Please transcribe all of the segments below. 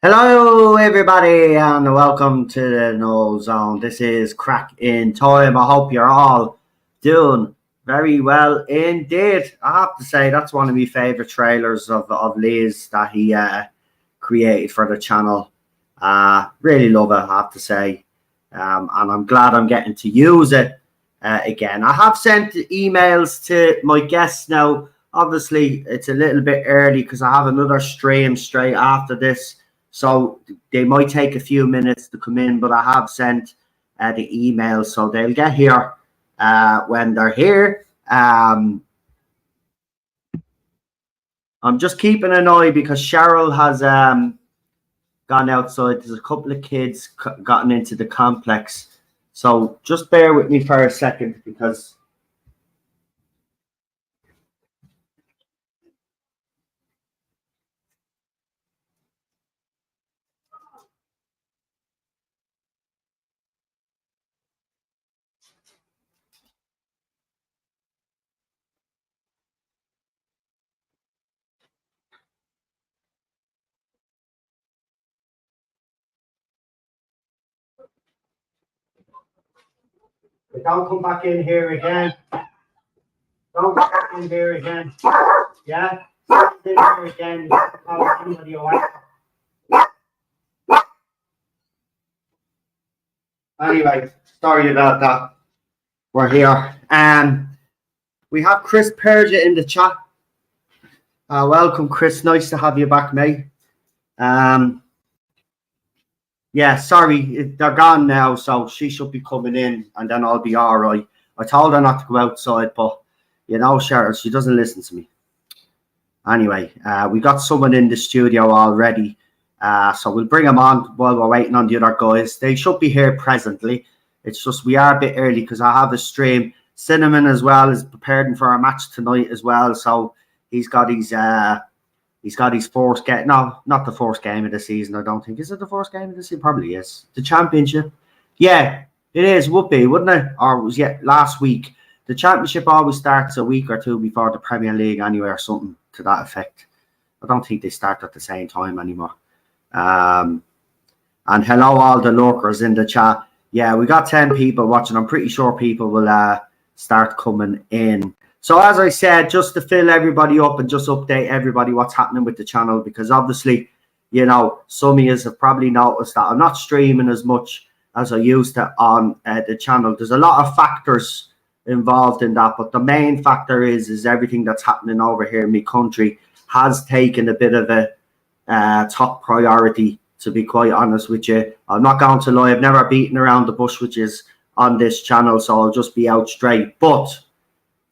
Hello, everybody, and welcome to the No Zone. This is Craic in Time. I hope you're all doing very well indeed. I have to say, that's one of my favourite trailers of Liz that he created for the channel. Really love it, I have to say. And I'm glad I'm getting to use it again. I have sent emails to my guests now. Obviously, it's a little bit early because I have another stream straight after this. So they might take a few minutes to come in, but I have sent the email, so they'll get here when they're here. I'm just keeping an eye because Cheryl has gone outside. There's a couple of kids gotten into the complex. So just bear with me for a second because... Don't come back in here again. Don't come back in here again. Yeah? Don't in here again. You have to call somebody away. Anyway, sorry about that. We're here. We have Chris Perja in the chat. Welcome, Chris. Nice to have you back, mate. Yeah, sorry, they're gone now, so she should be coming in, and then I'll be all right. I told her not to go outside, but, you know, Cheryl, she doesn't listen to me. Anyway, we got someone in the studio already, so we'll bring them on while we're waiting on the other guys. They should be here presently. It's just we are a bit early because I have a stream. Cinnamon as well is preparing for a match tonight as well, so he's got his first game. No, not the first game of the season, I don't think. Is it the first game of the season? Probably is. The championship. Yeah, it is. Would be, wouldn't it? Or was last week. The championship always starts a week or two before the Premier League anyway, or something to that effect. I don't think they start at the same time anymore. And hello all the lurkers in the chat. Yeah, we got 10 people watching. I'm pretty sure people will start coming in. So as I said, just to fill everybody up and just update everybody what's happening with the channel, because obviously, you know, some of you have probably noticed that I'm not streaming as much as I used to on the channel. There's a lot of factors involved in that, but the main factor is everything that's happening over here in my country has taken a bit of a top priority, to be quite honest with you. I'm not going to lie, I've never beaten around the bush, which is on this channel, so I'll just be out straight. But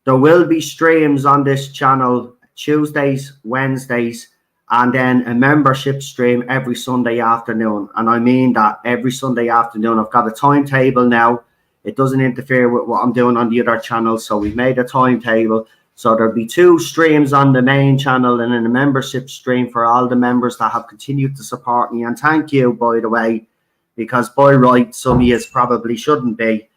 there will be streams on this channel Tuesdays, Wednesdays, and then a membership stream every Sunday afternoon. And I mean that every Sunday afternoon. I've got a timetable now. It doesn't interfere with what I'm doing on the other channels. So we've made a timetable. So there'll be 2 streams on the main channel and then a membership stream for all the members that have continued to support me. And thank you, by the way, because by right, some of you probably shouldn't be.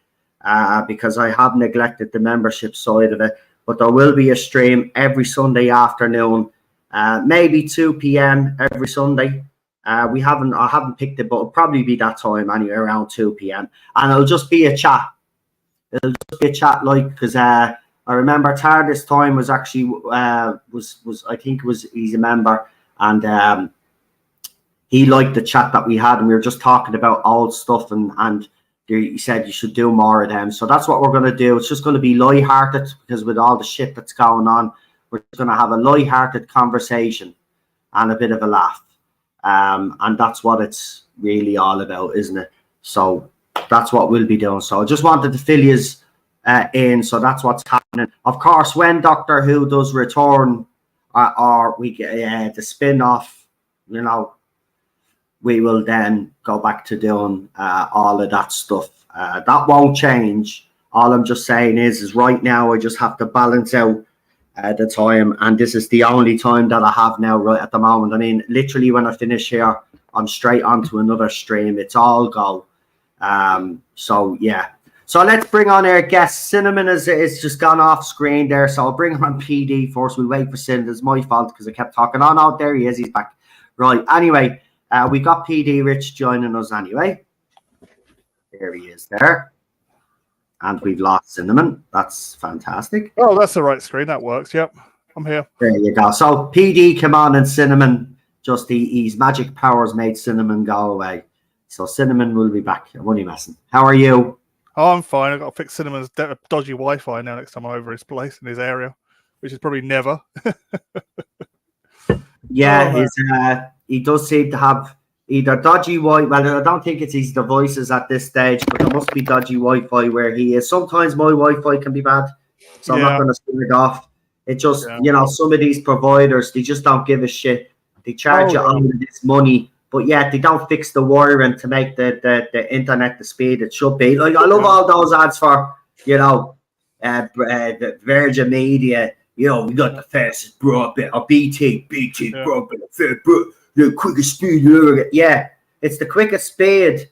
Because I have neglected the membership side of it. But there will be a stream every Sunday afternoon, maybe 2 p.m. every Sunday. I haven't picked it, but it'll probably be that time anyway, around 2 p.m. And it'll just be a chat. It'll just be a chat, like, because I remember TARDIS time was actually he's a member, and he liked the chat that we had, and we were just talking about old stuff, and he said you should do more of them. So that's what we're going to do. It's just going to be light-hearted, because with all the shit that's going on, we're just going to have a light-hearted conversation and a bit of a laugh. And that's what it's really all about, isn't it? So that's what we'll be doing. So I just wanted to fill you in. So that's what's happening. Of course, when Doctor Who does return, or we get the spin-off, you know, we will then go back to doing all of that stuff. That won't change. All I'm just saying is right now I just have to balance out the time, and this is the only time that I have now right at the moment. I mean, literally when I finish here, I'm straight onto another stream. It's all go. So yeah. So let's bring on our guest. Cinnamon is just gone off screen there, so I'll bring on PD first. We'll wait for Cinnamon. It's my fault because I kept talking on out there. He is. He's back. Right. Anyway. We got PD Rich joining us anyway. There he is there. And we've lost Cinnamon. That's fantastic. Oh, that's the right screen. That works. Yep. I'm here. There you go. So PD come on and Cinnamon, just his magic powers made Cinnamon go away. So Cinnamon will be back. I'm only messing. How are you? Oh, I'm fine. I've got to fix Cinnamon's dodgy Wi-Fi now next time I'm over his place in his area, which is probably never. Yeah, he does seem to have either dodgy Wi-Fi. Well, I don't think it's his devices at this stage, but there must be dodgy Wi-Fi where he is. Sometimes my Wi-Fi can be bad, so I'm not going to spin it off. It just, some of these providers, they just don't give a shit. They charge you all of this money, but yet they don't fix the wiring to make the internet the speed it should be. Like, I love all those ads for, the Virgin Media. We got the fastest broadband, or BT broadband, the quickest speed. Yeah, it's the quickest speed,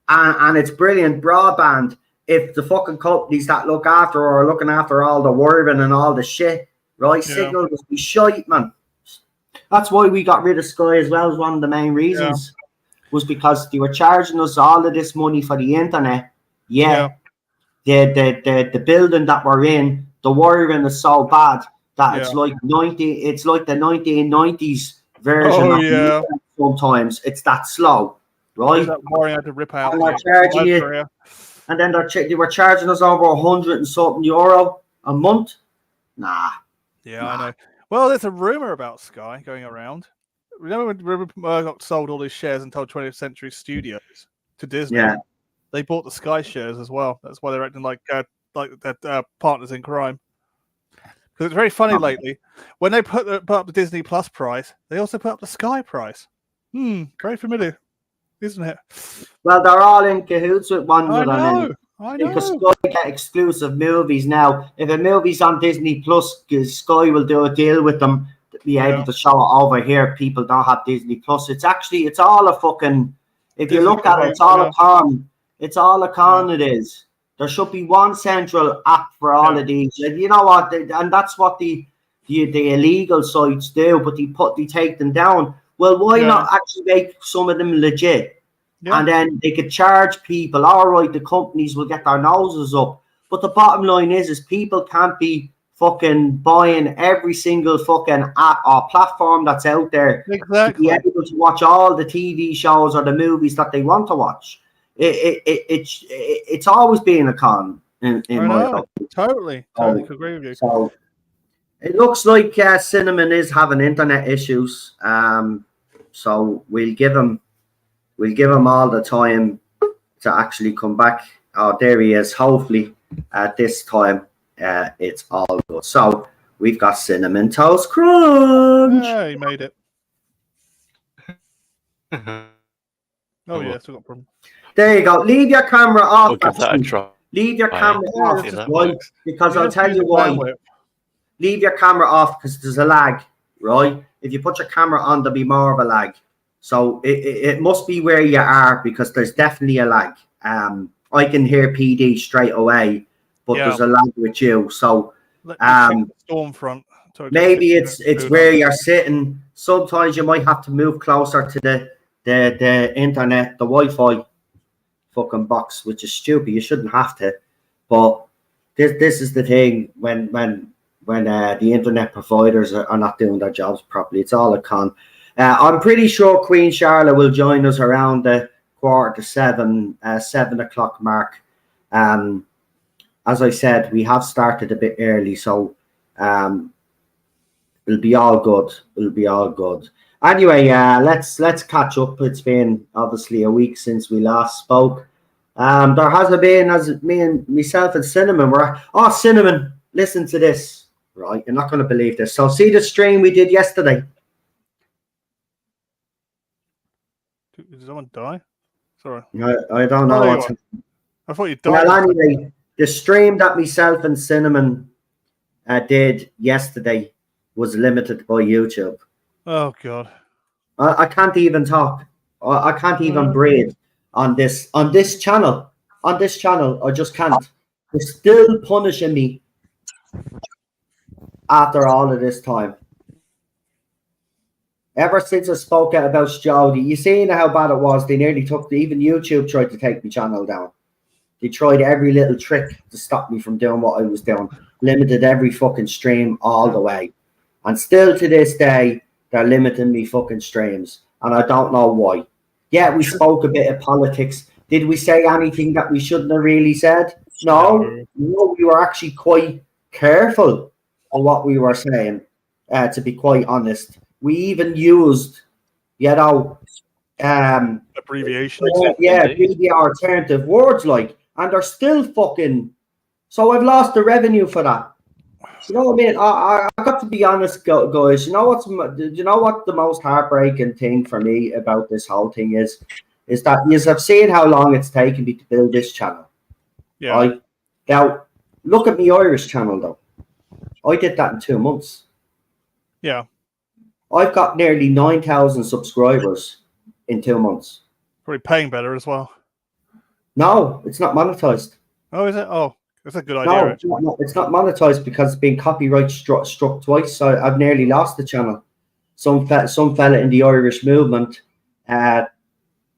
and it's brilliant broadband. If the fucking companies that look after or are looking after all the wiring and all the shit, right? Yeah. Signal must be shite, man. That's why we got rid of Sky as well. As one of the main reasons was because they were charging us all of this money for the internet. The building that we're in, the wiring is so bad that it's like the 1990s version of the internet sometimes. It's that slow, right? That wiring had to rip out. And they're charging you, and then they were charging us over 100 and something euro a month. Nah. Yeah, I know. Well, there's a rumor about Sky going around. Remember when Rupert Murdoch sold all his shares and told 20th Century Studios to Disney? Yeah. They bought the Sky shares as well. That's why they're acting like partners in crime. Because it's very funny lately. When they put up the Disney Plus price, they also put up the Sky price. Very familiar, isn't it? Well, they're all in cahoots with one another. I know. Because Sky get exclusive movies now. If a movie's on Disney Plus, Sky will do a deal with them to be able to show it over here. People don't have Disney Plus. It's all a fucking. If you look at it, it's all a con. It's all a con. It is. There should be one central app for all of these. And you know what? And that's what the illegal sites do. But they take them down. Well, why not actually make some of them legit? Yeah. And then they could charge people. All right, the companies will get their noses up. But the bottom line is people can't be fucking buying every single fucking app or platform that's out there to be able to watch all the TV shows or the movies that they want to watch. It's always been a con in my opinion. Totally agree with you. So it looks like Cinnamon is having internet issues. So we'll give him all the time to actually come back. Oh, there he is. Hopefully, at this time, it's all good. So we've got Cinnamon Toast Crunch. Yeah, he made it. Oh yeah, still got a problem. There you go. Leave your camera off. Leave your camera off. Right? Because I'll tell you why. Leave your camera off because there's a lag, right? If you put your camera on, there'll be more of a lag. So it must be where you are because there's definitely a lag. I can hear PD straight away, but there's a lag with you. So storm front. Maybe it's where you're sitting. Sometimes you might have to move closer to the internet, the Wi-Fi fucking box, which is stupid. You shouldn't have to. But this is the thing when the internet providers are not doing their jobs properly. It's all a con. I'm pretty sure Queen Charlotte will join us around the 6:45, 7 o'clock mark. As I said, we have started a bit early, so it'll be all good. It'll be all good. Anyway, let's catch up. It's been obviously a week since we last spoke. There hasn't been, as myself and Cinnamon were. Oh, Cinnamon, listen to this. Right, you're not going to believe this. So see the stream we did yesterday. Did someone die? Sorry. I don't know. I thought you died. Well, anyway, the stream that myself and Cinnamon did yesterday was limited by YouTube. Oh, God. I can't even talk. I can't even breathe on this channel. On this channel, I just can't. They're still punishing me after all of this time. Ever since I spoke out about Jody, you seen how bad it was. They nearly took, even YouTube tried to take my channel down. They tried every little trick to stop me from doing what I was doing. Limited every fucking stream all the way. And still to this day, they're limiting me fucking streams. And I don't know why. Yeah, we spoke a bit of politics. Did we say anything that we shouldn't have really said? No, we were actually quite careful of what we were saying, to be quite honest. We even used, abbreviations. The alternative words, like, and they're still fucking. So I've lost the revenue for that. You know what I mean? I got to be honest, guys. You know what the most heartbreaking thing for me about this whole thing is that I've seen how long it's taken me to build this channel. Yeah. Right? Now, look at my Irish channel though. I did that in 2 months. Yeah. I've got nearly 9,000 subscribers in 2 months. Probably paying better as well. No, it's not monetized. Oh, is it? Oh, that's a good idea. No, it's not monetized because it's been copyright struck twice. So I've nearly lost the channel. Some fella in the Irish movement, I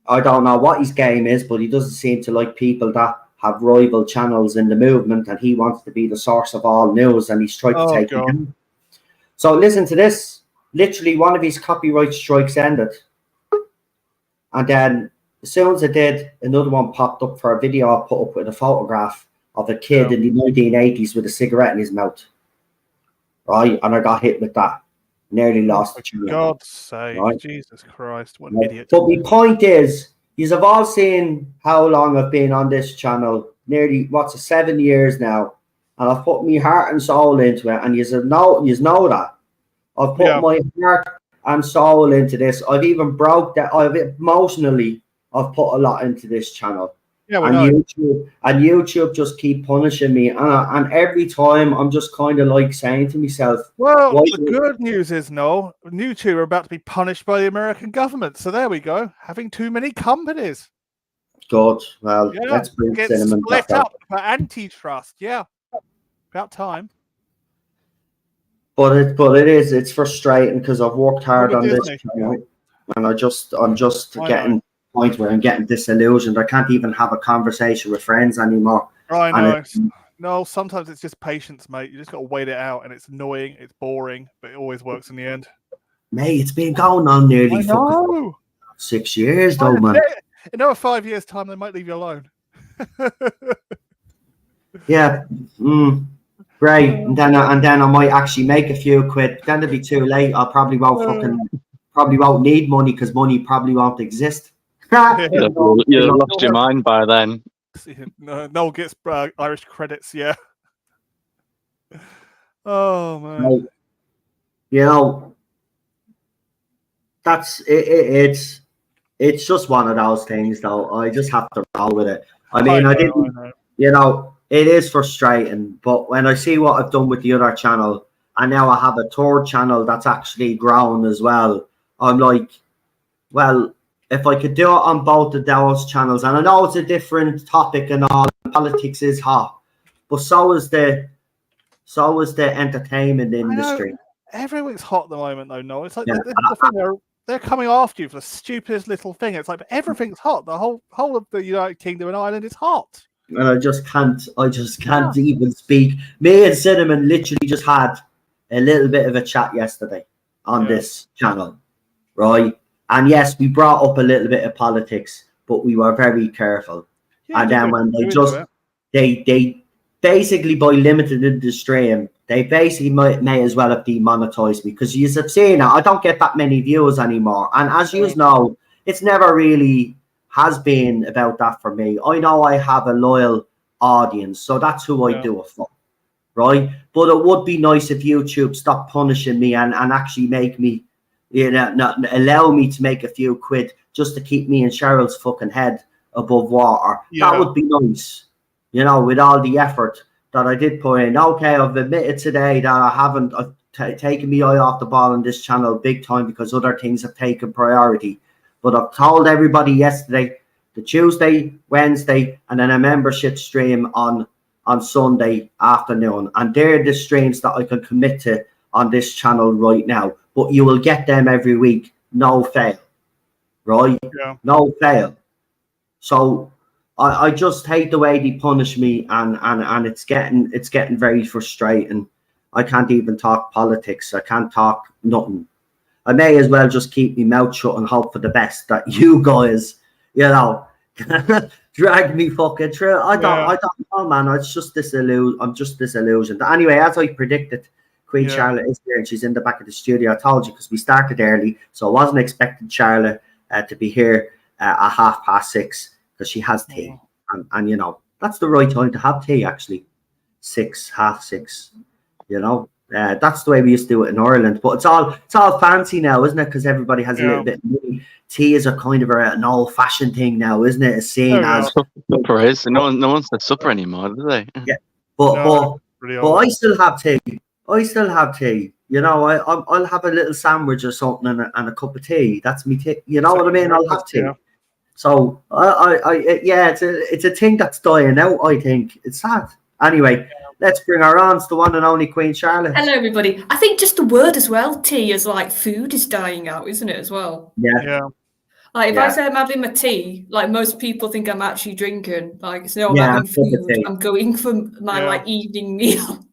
don't know what his game is, but he doesn't seem to like people that have rival channels in the movement, and he wants to be the source of all news, and he's tried to take it down. So listen to this. Literally, one of his copyright strikes ended. And then as soon as I did, another one popped up for a video I put up with a photograph of a kid in the 1980s with a cigarette in his mouth. Right? And I got hit with that. Nearly lost the channel. For God's sake. Right? Jesus Christ. What an idiot. But my point is, you've all seen how long I've been on this channel. Nearly, 7 years now. And I've put my heart and soul into it. And you know that. I've put my heart and soul into this. I've even broke that. I've put a lot into this channel. Yeah, YouTube just keep punishing me, and every time I'm just kind of like saying to myself, well, the good news is, Noel, YouTube are about to be punished by the American government. So there we go, having too many companies. Good. Well, let's bring cinnamon split up for antitrust. Yeah, about time. But it's frustrating because I've worked hard on this channel, and I'm just getting to the point where I'm getting disillusioned. I can't even have a conversation with friends anymore. I know. No, sometimes it's just patience, mate. You just got to wait it out, and it's annoying, it's boring, but it always works in the end. Mate, it's been going on nearly 6 years, though, man. In another 5 years' time, they might leave you alone. Yeah. Great, and then I might actually make a few quid. Then it'll be too late. I probably won't need money because money probably won't exist. You'll lost your mind by then. Noel gets Irish credits, yeah. Oh man, that's it. It's just one of those things, though. I just have to roll with it. I mean, I didn't. It is frustrating, but when I see what I've done with the other channel, and now I have a third channel that's actually grown as well, I'm like, well, if I could do it on both of those channels, and I know it's a different topic and all, politics is hot, but so is the entertainment industry. Everything's hot at the moment, though. No, it's like they're coming after you for the stupidest little thing. It's like everything's hot. The whole of the United Kingdom and Ireland is hot. And I just can't even speak. Me and Cinnamon literally just had a little bit of a chat yesterday on this channel, right? And yes, we brought up a little bit of politics, but we were very careful. And then when they basically, by limiting the stream, they basically may as well have demonetized me, because you have seen it. I don't get that many views anymore. And as you know, it's never really has been about that for me. I know I have a loyal audience, so that's who I do it for, right? But it would be nice if YouTube stopped punishing me and actually make me, not allow me to make a few quid just to keep me and Cheryl's fucking head above water. That would be nice, with all the effort that I did put in. Okay, I've admitted today that I've taken my eye off the ball on this channel big time because other things have taken priority. But I've told everybody yesterday, the Tuesday, Wednesday, and then a membership stream on Sunday afternoon. And they're the streams that I can commit to on this channel right now. but you will get them every week, no fail, right? Yeah. No fail. So I just hate the way they punish me, and it's getting very frustrating. I can't even talk politics. I can't talk nothing. I may as well just keep my mouth shut and hope for the best that you guys, drag me fucking through. I don't know, man. It's just I'm just disillusioned. Anyway, as I predicted, Queen Charlotte is here and she's in the back of the studio. I told you because we started early, so I wasn't expecting Charlotte to be here at 6:30 because she has tea, and that's the right time to have tea actually, 6:30. That's the way we used to do it in Ireland, but it's all fancy now, isn't it? Because everybody has a little bit of money. Tea is a kind of an old-fashioned thing now, isn't it? It's seen as supper is. No one says supper anymore, do they? Yeah, but I still have tea. I'll have a little sandwich or something and a cup of tea. That's me tea. You know what I mean? I'll have tea. Yeah. So it's a thing that's dying out. I think it's sad. Anyway. Let's bring her on. It's the one and only Queen Charlotte. Hello, everybody. I think just the word as well, tea, is like food is dying out, isn't it, as well? Yeah. Like, if I say I'm having my tea, like, most people think I'm actually drinking. Like, it's I'm having food. I'm going for my, evening meal.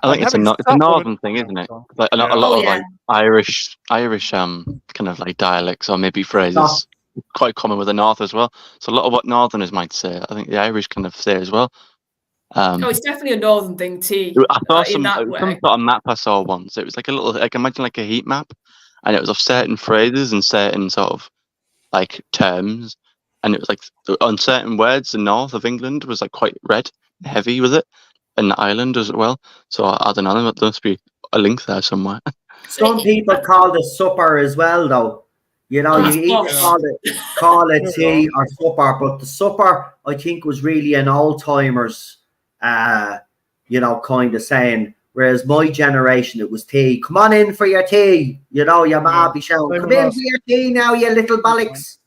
I think it's a northern thing, isn't it? Like, a lot of, like, Irish kind of, like, dialects or maybe phrases quite common with the north as well. So a lot of what northerners might say, I think the Irish kind of say as well. It's definitely a northern thing, tea. I saw some sort of map I saw once. It was like a little, like imagine like a heat map, and it was of certain phrases and certain sort of like terms, and it was like on certain words, the north of England was like quite red, heavy with it, and Ireland as well. So I don't know, there must be a link there somewhere. Some people call it supper as well, though. You either call it tea or supper, but the supper I think was really an old timers. Kind of saying, whereas my generation, it was tea. Come on in for your tea. Your ma be shouting, come in for your tea now, you little bollocks.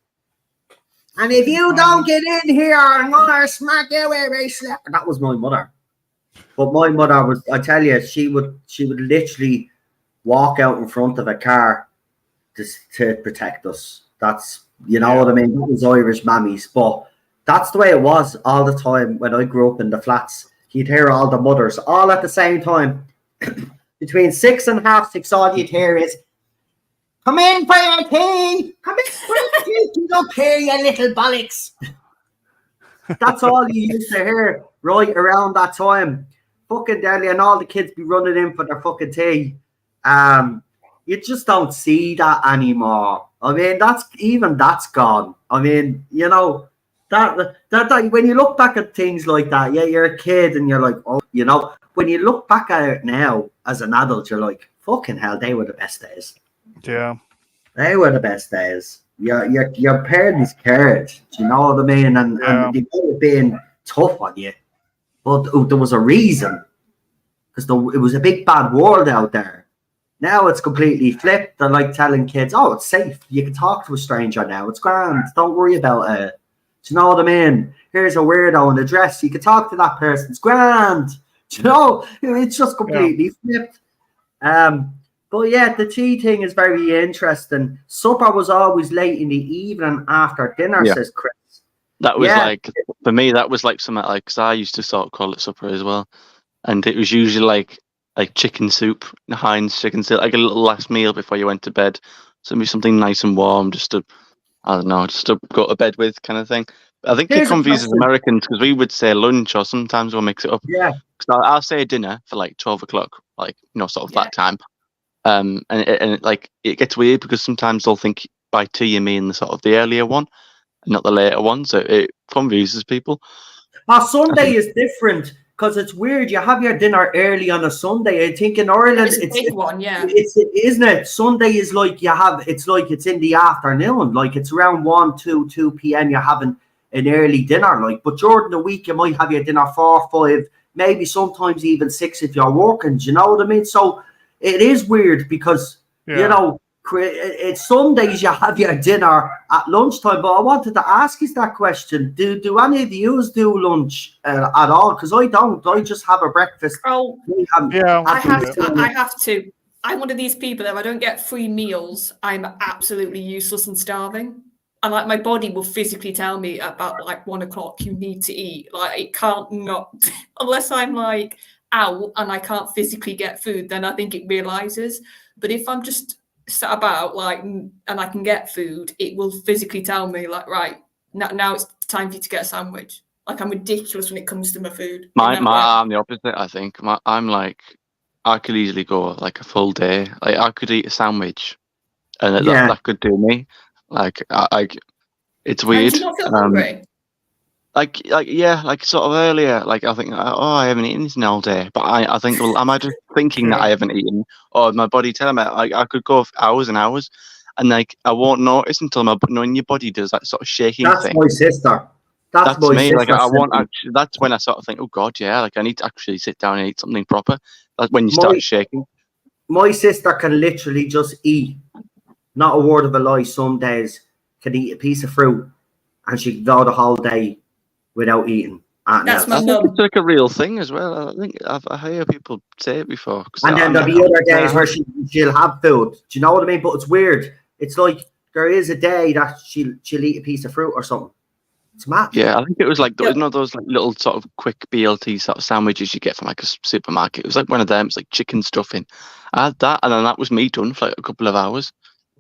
And if you don't get in here, I'm going to smack you where I slap. That was my mother. But my mother was, I tell you, she would literally walk out in front of a car to protect us. That's, what I mean? That was Irish mammies. But that's the way it was all the time when I grew up in the flats. You'd hear all the mothers all at the same time. Between 6 and 6:30, all you'd hear is, come in for your tea. Come in for your tea. Get up here, you little bollocks. That's all you used to hear right around that time. Fucking deadly, and all the kids be running in for their fucking tea. You just don't see that anymore. I mean, that's gone. I mean, that when you look back at things like that, you're a kid and you're like, when you look back at it now as an adult, you're like, fucking hell, they were the best days. Yeah. They were the best days. Your parents cared, do you know what I mean? And they were being tough on you. But there was a reason. Because it was a big bad world out there. Now it's completely flipped. They're like telling kids, it's safe. You can talk to a stranger now. It's grand. Don't worry about it. Do you know what I mean? Here's a weirdo in a dress. You can talk to that person. It's grand. Do you know? It's just completely flipped. But yeah, the tea thing is very interesting. Supper was always late in the evening after dinner, says Chris. That was like, for me, that was like something like, because I used to sort of call it supper as well. And it was usually like chicken soup, Heinz chicken soup, like a little last meal before you went to bed. So it'd be something nice and warm, just to go to bed with kind of thing. I think it confuses Americans because we would say lunch or sometimes we'll mix it up. Yeah. Because I'll say dinner for like 12 o'clock, like, sort of that time. And it gets weird because sometimes they'll think by tea you mean the sort of the earlier one and not the later one. So it confuses people. Sunday is different. Because it's weird, you have your dinner early on a Sunday. I think in Ireland, it's a big one, isn't it? Sunday is like it's in the afternoon, like it's around 2 p.m. You're having an early dinner, like. But during the week, you might have your dinner 4, 5, maybe sometimes even 6 if you're working. Do you know what I mean? So it is weird because it's Sundays you have your dinner at lunchtime. But I wanted to ask you that question: Do any of you do lunch at all? Because I don't. I just have a breakfast. Oh, I have to. I'm one of these people that if I don't get 3 meals, I'm absolutely useless and starving. And like my body will physically tell me about like 1 o'clock you need to eat. Like it can't not unless I'm like out and I can't physically get food, then I think it realizes. But if I'm just sat about like and I can get food, it will physically tell me like, right, now it's time for you to get a sandwich. Like I'm ridiculous when it comes to my food. I'm the opposite. I think I'm like I could easily go like a full day. Like I could eat a sandwich, and that could do me. Like it's weird. Do you not feel hungry? Like sort of earlier. Like I think I haven't eaten this in all day. But I think well, am I just thinking that I haven't eaten, or my body telling me I could go for hours and hours, and like I won't notice until knowing your body does that sort of shaking That's thing. my sister. That's my me. sister. Like I won't actually. That's when I sort of think, oh God, yeah. Like I need to actually sit down and eat something proper. That's when you start shaking. My sister can literally just eat, not a word of a lie. Some days can eat a piece of fruit, and she can go the whole day without eating. That's my I think mum. it's like a real thing as well. I think I heard people say it before. And then there'll be other days where she'll have food. Do you know what I mean? But it's weird. It's like there is a day that she'll eat a piece of fruit or something. It's mad. Yeah, I think it was like those like little sort of quick BLT sort of sandwiches you get from like a supermarket. It was like one of them. It's like chicken stuffing. I had that, and then that was me done for like a couple of hours.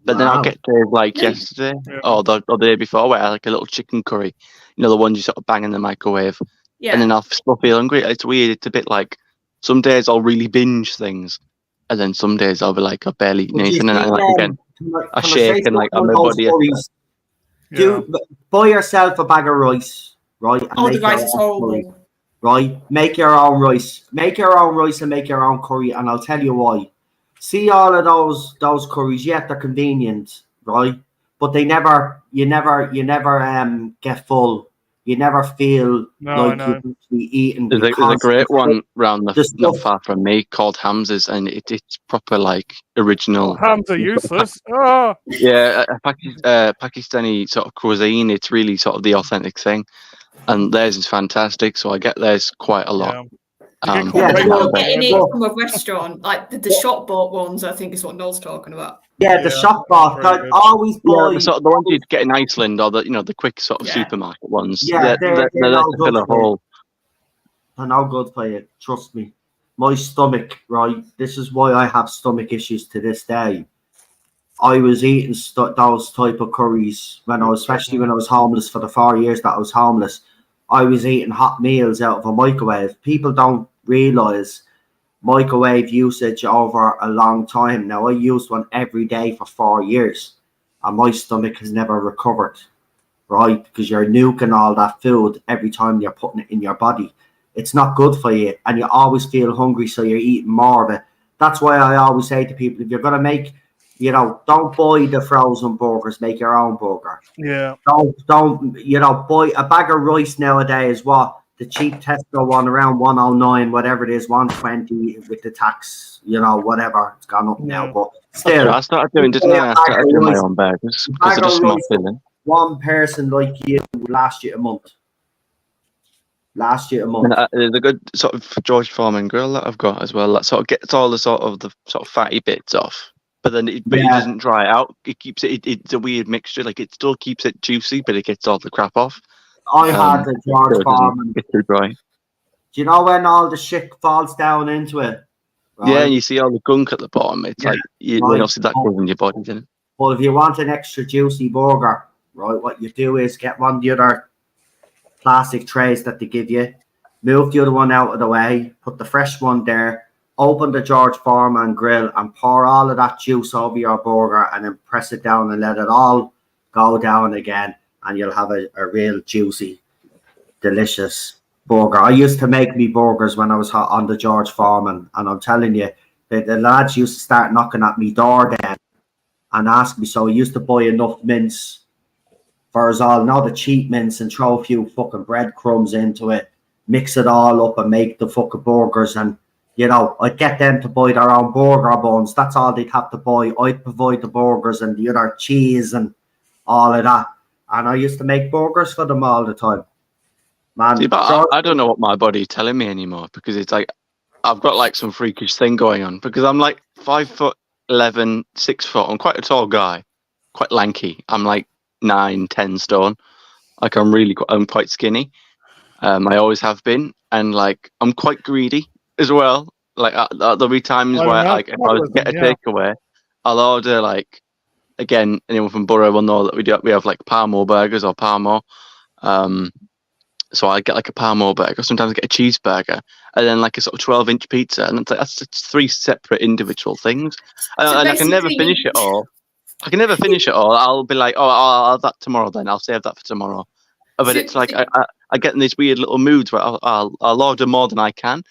But then I'll get to like yesterday or the day before where I had like a little chicken curry. You know, the ones you sort of bang in the microwave. Yeah. And then I'll still feel hungry. It's weird. It's a bit like some days I'll really binge things, and then some days I'll be like I barely eat anything, and like again I shake and like on my body. Buy yourself a bag of rice, right? And the rice is horrible. Curry, right? Make your own rice. Make your own rice and make your own curry, and I'll tell you why. See all of those curries, they're convenient, right? But you never get full. You never feel like you've actually eaten. There's a great one round not far from me called Hamza's, and it's proper like original. Hams are useless. Oh. Yeah, Pakistani sort of cuisine. It's really sort of the authentic thing, and theirs is fantastic. So I get theirs quite a lot. Yeah. Getting it from a restaurant, like the shop bought ones, I think is what Noel's talking about. Yeah, the shop bought. Always buy the ones you'd get in Iceland, or the quick sort of supermarket ones. Yeah, they're fill a hole. They're no good for you. Trust me. My stomach, right? This is why I have stomach issues to this day. I was eating those type of curries especially when I was homeless for the 4 years that I was homeless. I was eating hot meals out of a microwave. People don't realise microwave usage over a long time. Now, I used one every day for 4 years, and my stomach has never recovered, right? Because you're nuking all that food every time you're putting it in your body. It's not good for you, and you always feel hungry, so you're eating more of it. That's why I always say to people, if you're going to make, don't buy the frozen burgers, make your own burger. Yeah. Don't buy a bag of rice nowadays. What the cheap Tesco one around 109, whatever it is, 120 with the tax, whatever. It's gone up now, but still. I started doing, I started doing my own burgers because I just not feeling. One person like you last year a month. There's a good sort of George Foreman grill that I've got as well. That sort of gets all the sort of fatty bits off. But then it doesn't dry out. It keeps it. It's a weird mixture. Like it still keeps it juicy, but it gets all the crap off. I had the George Foreman. It's too dry. Do you know when all the shit falls down into it? Right? Yeah, and you see all the gunk at the bottom. It's like obviously that goes in your body, doesn't it? Well, if you want an extra juicy burger, right, what you do is get one of the other plastic trays that they give you, move the other one out of the way, put the fresh one there. Open the George Foreman grill and pour all of that juice over your burger and then press it down and let it all go down again, and you'll have a real juicy, delicious burger. I used to make me burgers when I was on the George Foreman, and I'm telling you, the lads used to start knocking at me door then and ask me, so I used to buy enough mince for us all, not the cheap mince, and throw a few fucking breadcrumbs into it, mix it all up and make the fucking burgers. And I'd get them to buy their own burger buns. That's all they'd have to buy. I'd provide the burgers and the other cheese and all of that. And I used to make burgers for them all the time. Man, see, but I don't know what my body's telling me anymore, because it's like I've got like some freakish thing going on because I'm like 5'11", 6 foot. I'm quite a tall guy, quite lanky. I'm like 9, 10 stone. Like I'm quite skinny. I always have been, and like I'm quite greedy as well. Like there'll be times where like if I was to get a takeaway, I'll order like, again, anyone from Borough will know that we have like Parmo burgers or Parmo. So I get like a Parmo burger. Sometimes I get a cheeseburger, and then like a sort of 12-inch pizza, and it's 3 separate individual things, and I can never finish it all. I'll be like, oh, I'll have that tomorrow. Then I'll save that for tomorrow. But it's like I get in these weird little moods where I'll order more than I can,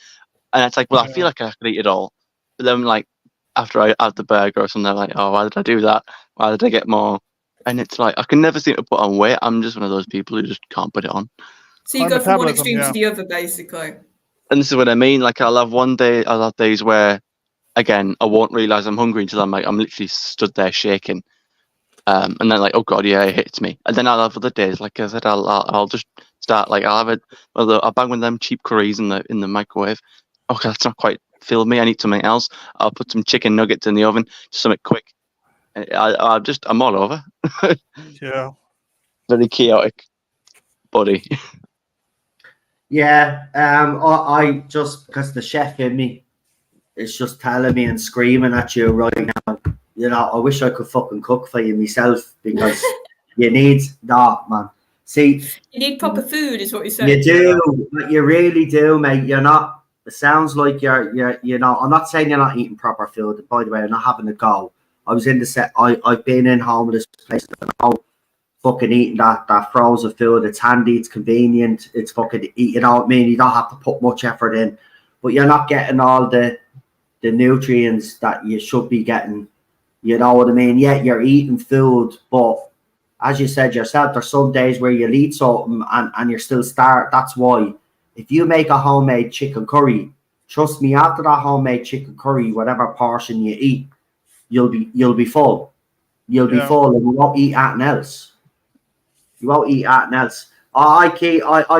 and it's like, well, I feel like I could eat it all, but then like after I have the burger or something, I'm like, oh, why did I do that? Why did I get more? And it's like I can never seem to put on weight. I'm just one of those people who just can't put it on. So you go from one extreme to the other, basically. And this is what I mean. Like I'll have days where, again, I won't realise I'm hungry until I'm literally stood there shaking. And then like, oh god, yeah, it hits me. And then I'll have other days, like I said, I'll just start like I'll bang one of them cheap curries in the microwave. Okay, that's not quite filled me. I need something else. I'll put some chicken nuggets in the oven, just something quick. I'm all over. Yeah. Very chaotic body. Yeah, I just, because the chef in me is just telling me and screaming at you right now. You know, I wish I could fucking cook for you myself, because you need that, man. See, you need proper food, is what you're saying. You do, but you really do, mate. You're not. It sounds like you're. You know, I'm not saying you're not eating proper food. By the way, I'm not having a go. I was in the set. I've been in homeless places. Fucking eating that frozen food. It's handy, it's convenient, it's fucking, you know what I mean? You don't have to put much effort in, but you're not getting all the nutrients that you should be getting. You know what I mean? Yeah, you're eating food, but as you said yourself, there's some days where you'll eat something and you're still starved. That's why if you make a homemade chicken curry, trust me, after that homemade chicken curry, whatever portion you eat, you'll be full. You'll be full, and you won't eat anything else. You won't eat anything else. I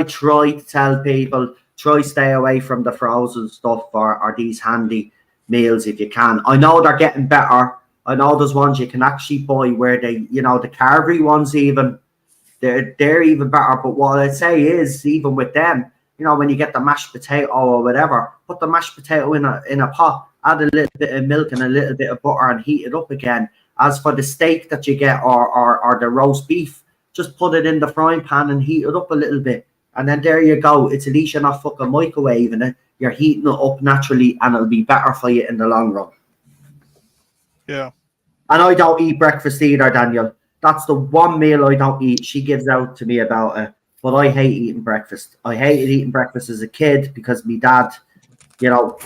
try to tell people, try stay away from the frozen stuff or these handy meals if you can. I know they're getting better. I know there's ones you can actually buy where they, you know, the carvery ones even, they're even better. But what I'd say is, even with them, you know, when you get the mashed potato or whatever, put the mashed potato in a pot, add a little bit of milk and a little bit of butter and heat it up again. As for the steak that you get or the roast beef, just put it in the frying pan and heat it up a little bit. And then there you go. It's at least you're not fucking microwaving it. You're heating it up naturally, and it'll be better for you in the long run. Yeah. And I don't eat breakfast either, Daniel. That's the one meal I don't eat. She gives out to me about it. But I hate eating breakfast. I hated eating breakfast as a kid because my dad, you know,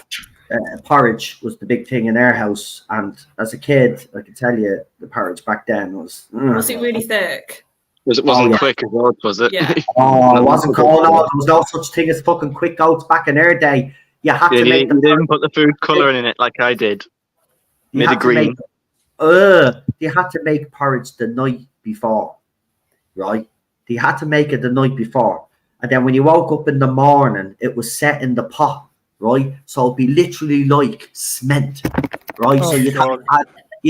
porridge was the big thing in our house. And as a kid, I can tell you, the porridge back then was... Was it really thick? It wasn't quick as well, was it? Yeah. Oh, it wasn't cold. No, there was no such thing as fucking quick oats back in their day. You had to make you didn't put the food colouring in it like I did. Made it green. You had to make porridge the night before, right? You had to make it the night before. And then when you woke up in the morning, it was set in the pot, right? So it'd be literally like cement, right? Oh, so you'd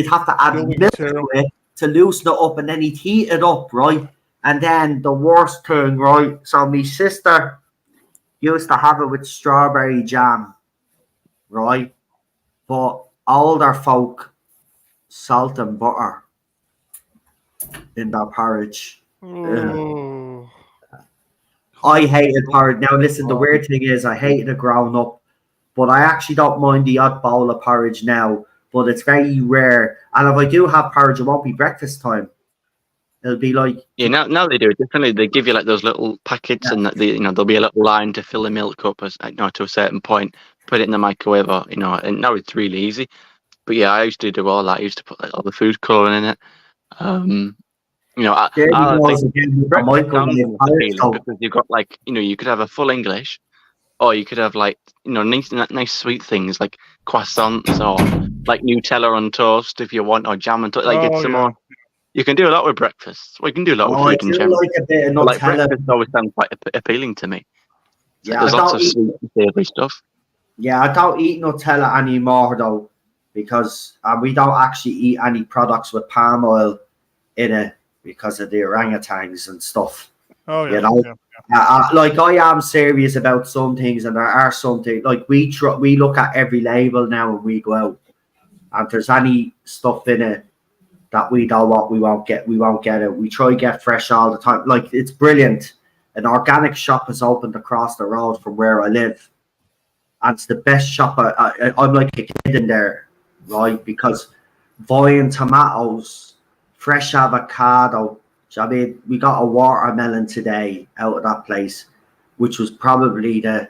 have to add milk to it to loosen it up, and then he'd heat it up, right? And then the worst thing, right? So my sister used to have it with strawberry jam, right? But older folk, salt and butter in their porridge. I hated porridge. Now listen, the weird thing is I hated it growing up, but I actually don't mind the odd bowl of porridge now, but it's very rare. And if I do have porridge, it won't be breakfast time. It'll be like... Yeah, now they do it differently. They give you like those little packets, and there'll be a little line to fill the milk up as, to a certain point, put it in the microwave, or, and now it's really easy. But yeah, I used to do all that. I used to put like all the food colouring in it. I think because you've got like, you could have a full English, or you could have like, nice sweet things like croissants or like Nutella on toast if you want, or jam on toast. Like it's some more. You can do a lot with breakfast. Well, you can do a lot with food in general. Like a bit of breakfast always sounds quite appealing to me. Yeah, there's lots of sweet and savoury stuff. Yeah, I don't eat Nutella anymore though, because we don't actually eat any products with palm oil in it because of the orangutans and stuff. Oh yeah. You know, like I am serious about some things, and there are some things like we look at every label now when we go out, and if there's any stuff in it that we don't want, we won't get it. We try to get fresh all the time. Like, it's brilliant. An organic shop has opened across the road from where I live, and it's the best shop. I'm like a kid in there, right? Because buying tomatoes, fresh avocado. So, I mean, we got a watermelon today out of that place, which was probably the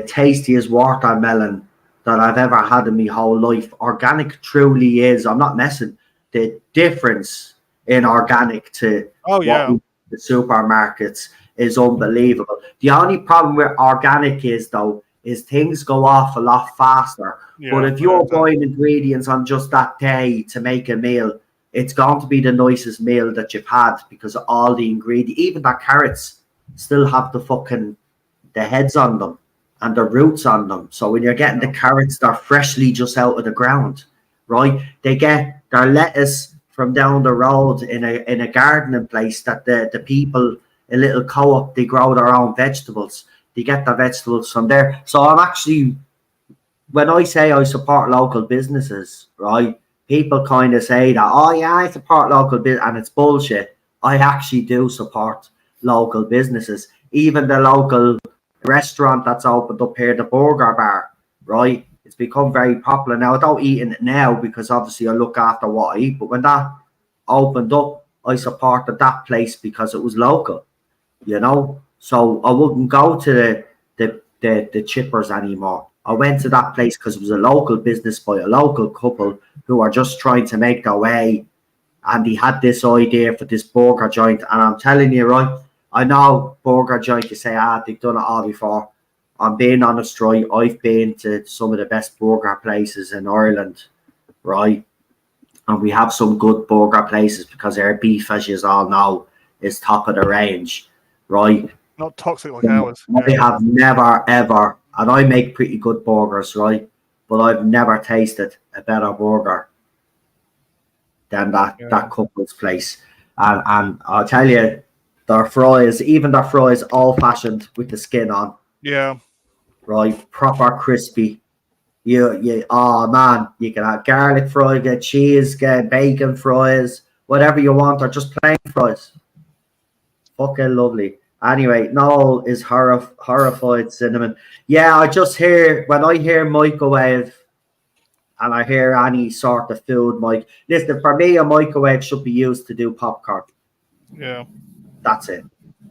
tastiest watermelon that I've ever had in my whole life. Organic truly is. I'm not messing. The difference in organic to the supermarkets is unbelievable. The only problem with organic is things go off a lot faster. But if you're buying ingredients on just that day to make a meal, it's going to be the nicest meal that you've had, because of all the ingredients. Even the carrots still have the heads on them and the roots on them. So when you're getting the carrots, they're freshly just out of the ground, right? They get their lettuce from down the road in a gardening place that the people, a little co-op, they grow their own vegetables. They get their vegetables from there. So I'm actually, when I say I support local businesses, right, people kind of say that, oh yeah, I support local business, and it's bullshit. I actually do support local businesses. Even the local restaurant that's opened up here, the Burger Bar, right? It's become very popular now. I don't eat in it now because obviously I look after what I eat. But when that opened up, I supported that place because it was local, you know. So I wouldn't go to the chippers anymore. I went to that place because it was a local business by a local couple who are just trying to make their way, and he had this idea for this burger joint. And I'm telling you, right, I know burger joint, you say, they've done it all before. I'm being honest, right? I've been to some of the best burger places in Ireland, right? And we have some good burger places because our beef, as you all know, is top of the range, right? Not toxic like ours. I have never, ever, and I make pretty good burgers, right? But I've never tasted a better burger than that couple's place. And I'll tell you, their fries, old-fashioned with the skin on. Yeah. Right, proper crispy. Oh man, you can have garlic fries, get cheese, get bacon fries, whatever you want, or just plain fries. Fucking lovely. Anyway, Noel is horrified cinnamon. Yeah, I just hear, when I hear microwave and I hear any sort of food, listen, for me, a microwave should be used to do popcorn. Yeah. That's it.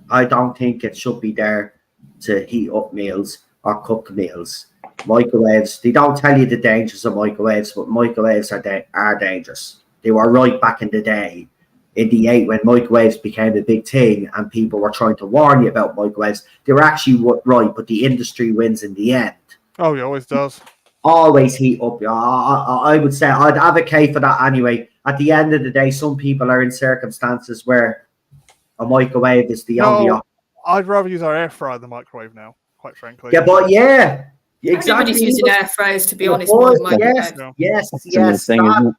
I don't think it should be there to heat up meals or cook meals. Microwaves, they don't tell you the dangers of microwaves, but microwaves are dangerous. They were right back in the day, in the 80s, when microwaves became a big thing and people were trying to warn you about microwaves. They were actually right, but the industry wins in the end. Oh, it always does. Always heat up. I would say I'd advocate for that anyway. At the end of the day, some people are in circumstances where a microwave is the only option. I'd rather use our air fryer than microwave now, quite frankly. Yeah, but exactly. Everybody's using air fryers, to be honest. Yes. Thing, yeah,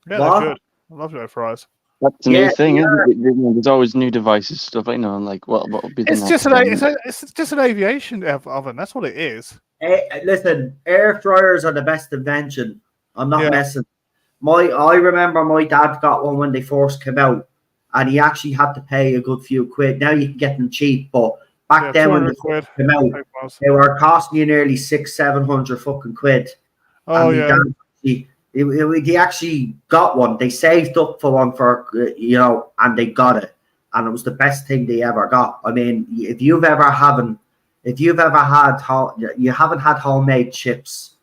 they're good. I love air fryers. That's a new thing, isn't it? There's always new devices, stuff like, like what would be the next? It's just an aviation oven. That's what it is. Listen, air fryers are the best invention. I'm not messing. I remember my dad got one when they first came out, and he actually had to pay a good few quid. Now you can get them cheap, but back then when they first came out, they were costing you nearly 600-700 fucking quid. Oh yeah. They actually got one. They saved up for one and they got it, and it was the best thing they ever got. I mean, if you've ever had, you haven't had homemade chips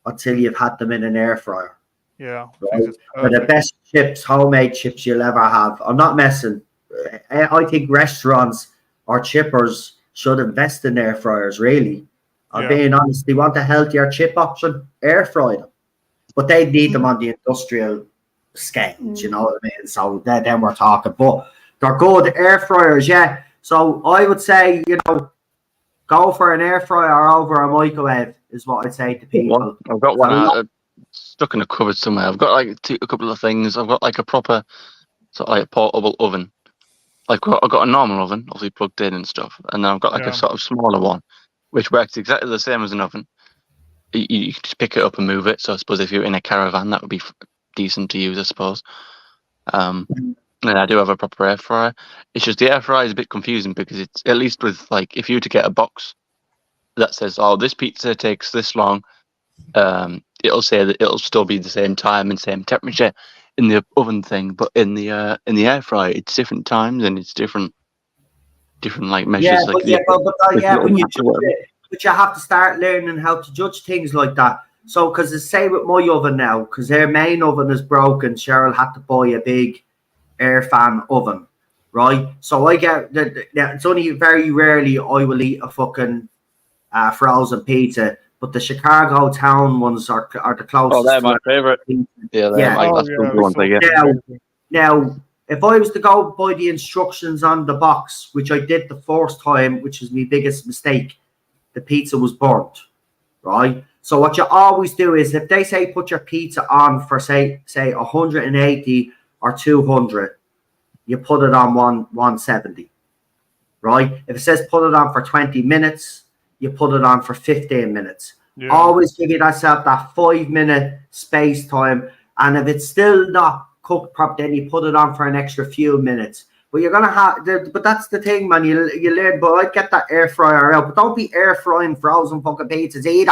until you've had them in an air fryer. Yeah, right? They're the best chips, homemade chips you'll ever have. I'm not messing. I think restaurants or chippers should invest in air fryers. Really, I'm being honest. They want a healthier chip option, air fry them. But they need them on the industrial scale, you know what I mean? So then we're talking. But they're good air fryers, yeah. So I would say, go for an air fryer over a microwave is what I'd say to people. I've got one stuck in a cupboard somewhere. I've got like a couple of things. I've got like a proper sort of like portable oven. Like I've got a normal oven, obviously plugged in and stuff, and then I've got like a sort of smaller one, which works exactly the same as an oven. You just pick it up and move it. So I suppose if you're in a caravan, that would be decent to use, I suppose. And I do have a proper air fryer. It's just the air fryer is a bit confusing because it's, at least with like, if you were to get a box that says, "Oh, this pizza takes this long," it'll say that it'll still be the same time and same temperature in the oven thing, but in the air fryer, it's different times and it's different like measures. But you have to start learning how to judge things like that. So, because the same with my oven now, because their main oven is broken, Cheryl had to buy a big air fan oven, right? So I get it's only very rarely I will eat a fucking frozen pizza, but the Chicago town ones are the closest. Oh, they're my favorite. Now, if I was to go by the instructions on the box, which I did the first time, which was my biggest mistake, the pizza was burnt, right? So what you always do is, if they say put your pizza on for say 180 or 200, you put it on 170, right? If it says put it on for 20 minutes, you put it on for 15 minutes. Yeah. Always give yourself that 5-minute space time, and if it's still not cooked properly, then you put it on for an extra few minutes. But you're gonna have, but that's the thing, man. You learn. But I'd get that air fryer out, but don't be air frying frozen fucking pizzas either.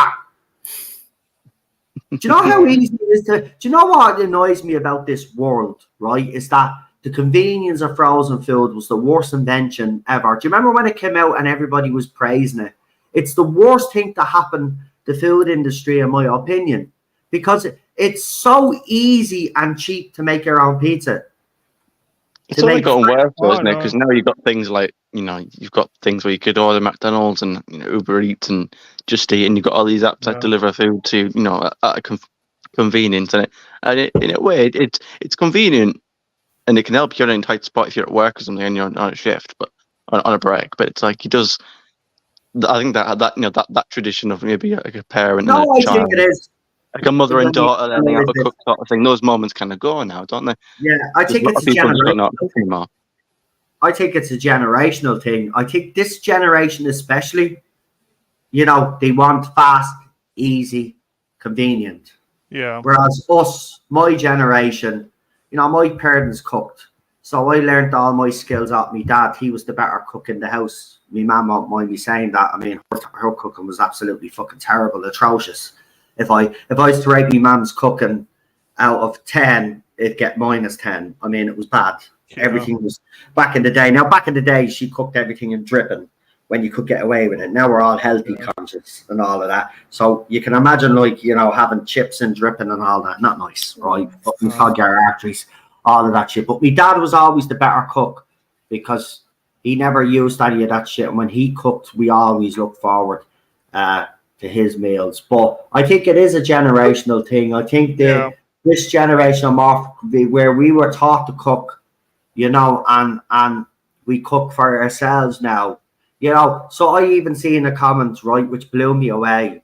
Do you know how easy it is to? Do you know what annoys me about this world? Right, is that the convenience of frozen food was the worst invention ever. Do you remember when it came out and everybody was praising it? It's the worst thing to happen to the food industry, in my opinion, because it's so easy and cheap to make your own pizza. It's only gotten worse, isn't it? Because now you've got things like, you've got things where you could order McDonald's and Uber Eats and Just Eat, and you've got all these apps that deliver food to at a convenience, and in a way it's convenient, and it can help you in a tight spot if you're at work or something and you're on a shift, but on a break. But it's like I think that tradition of maybe like a parent and a child. Think it is. Like a mother and daughter learning how to cook sort of thing. Those moments kind of go now, don't they? Yeah, I think it's a generational. I think it's a generational thing. I think this generation especially, they want fast, easy, convenient. Yeah. Whereas my generation, my parents cooked. So I learned all my skills off my dad. He was the better cook in the house. My mum won't mind me saying that. I mean, her cooking was absolutely fucking terrible, atrocious. If I was to rate my mum's cooking out of 10, it'd get -10. I mean, it was bad. Yeah. Everything was back in the day. Now, back in the day, she cooked everything in dripping when you could get away with it. Now we're all healthy conscious and all of that. So you can imagine, having chips and dripping and all that. Not nice, right? Fucking clog your arteries, all of that shit. But my dad was always the better cook because he never used any of that shit. And when he cooked, we always looked forward to his meals. But I think it is a generational thing. I think this generation where we were taught to cook, and we cook for ourselves now. So I even see in the comments, right, which blew me away,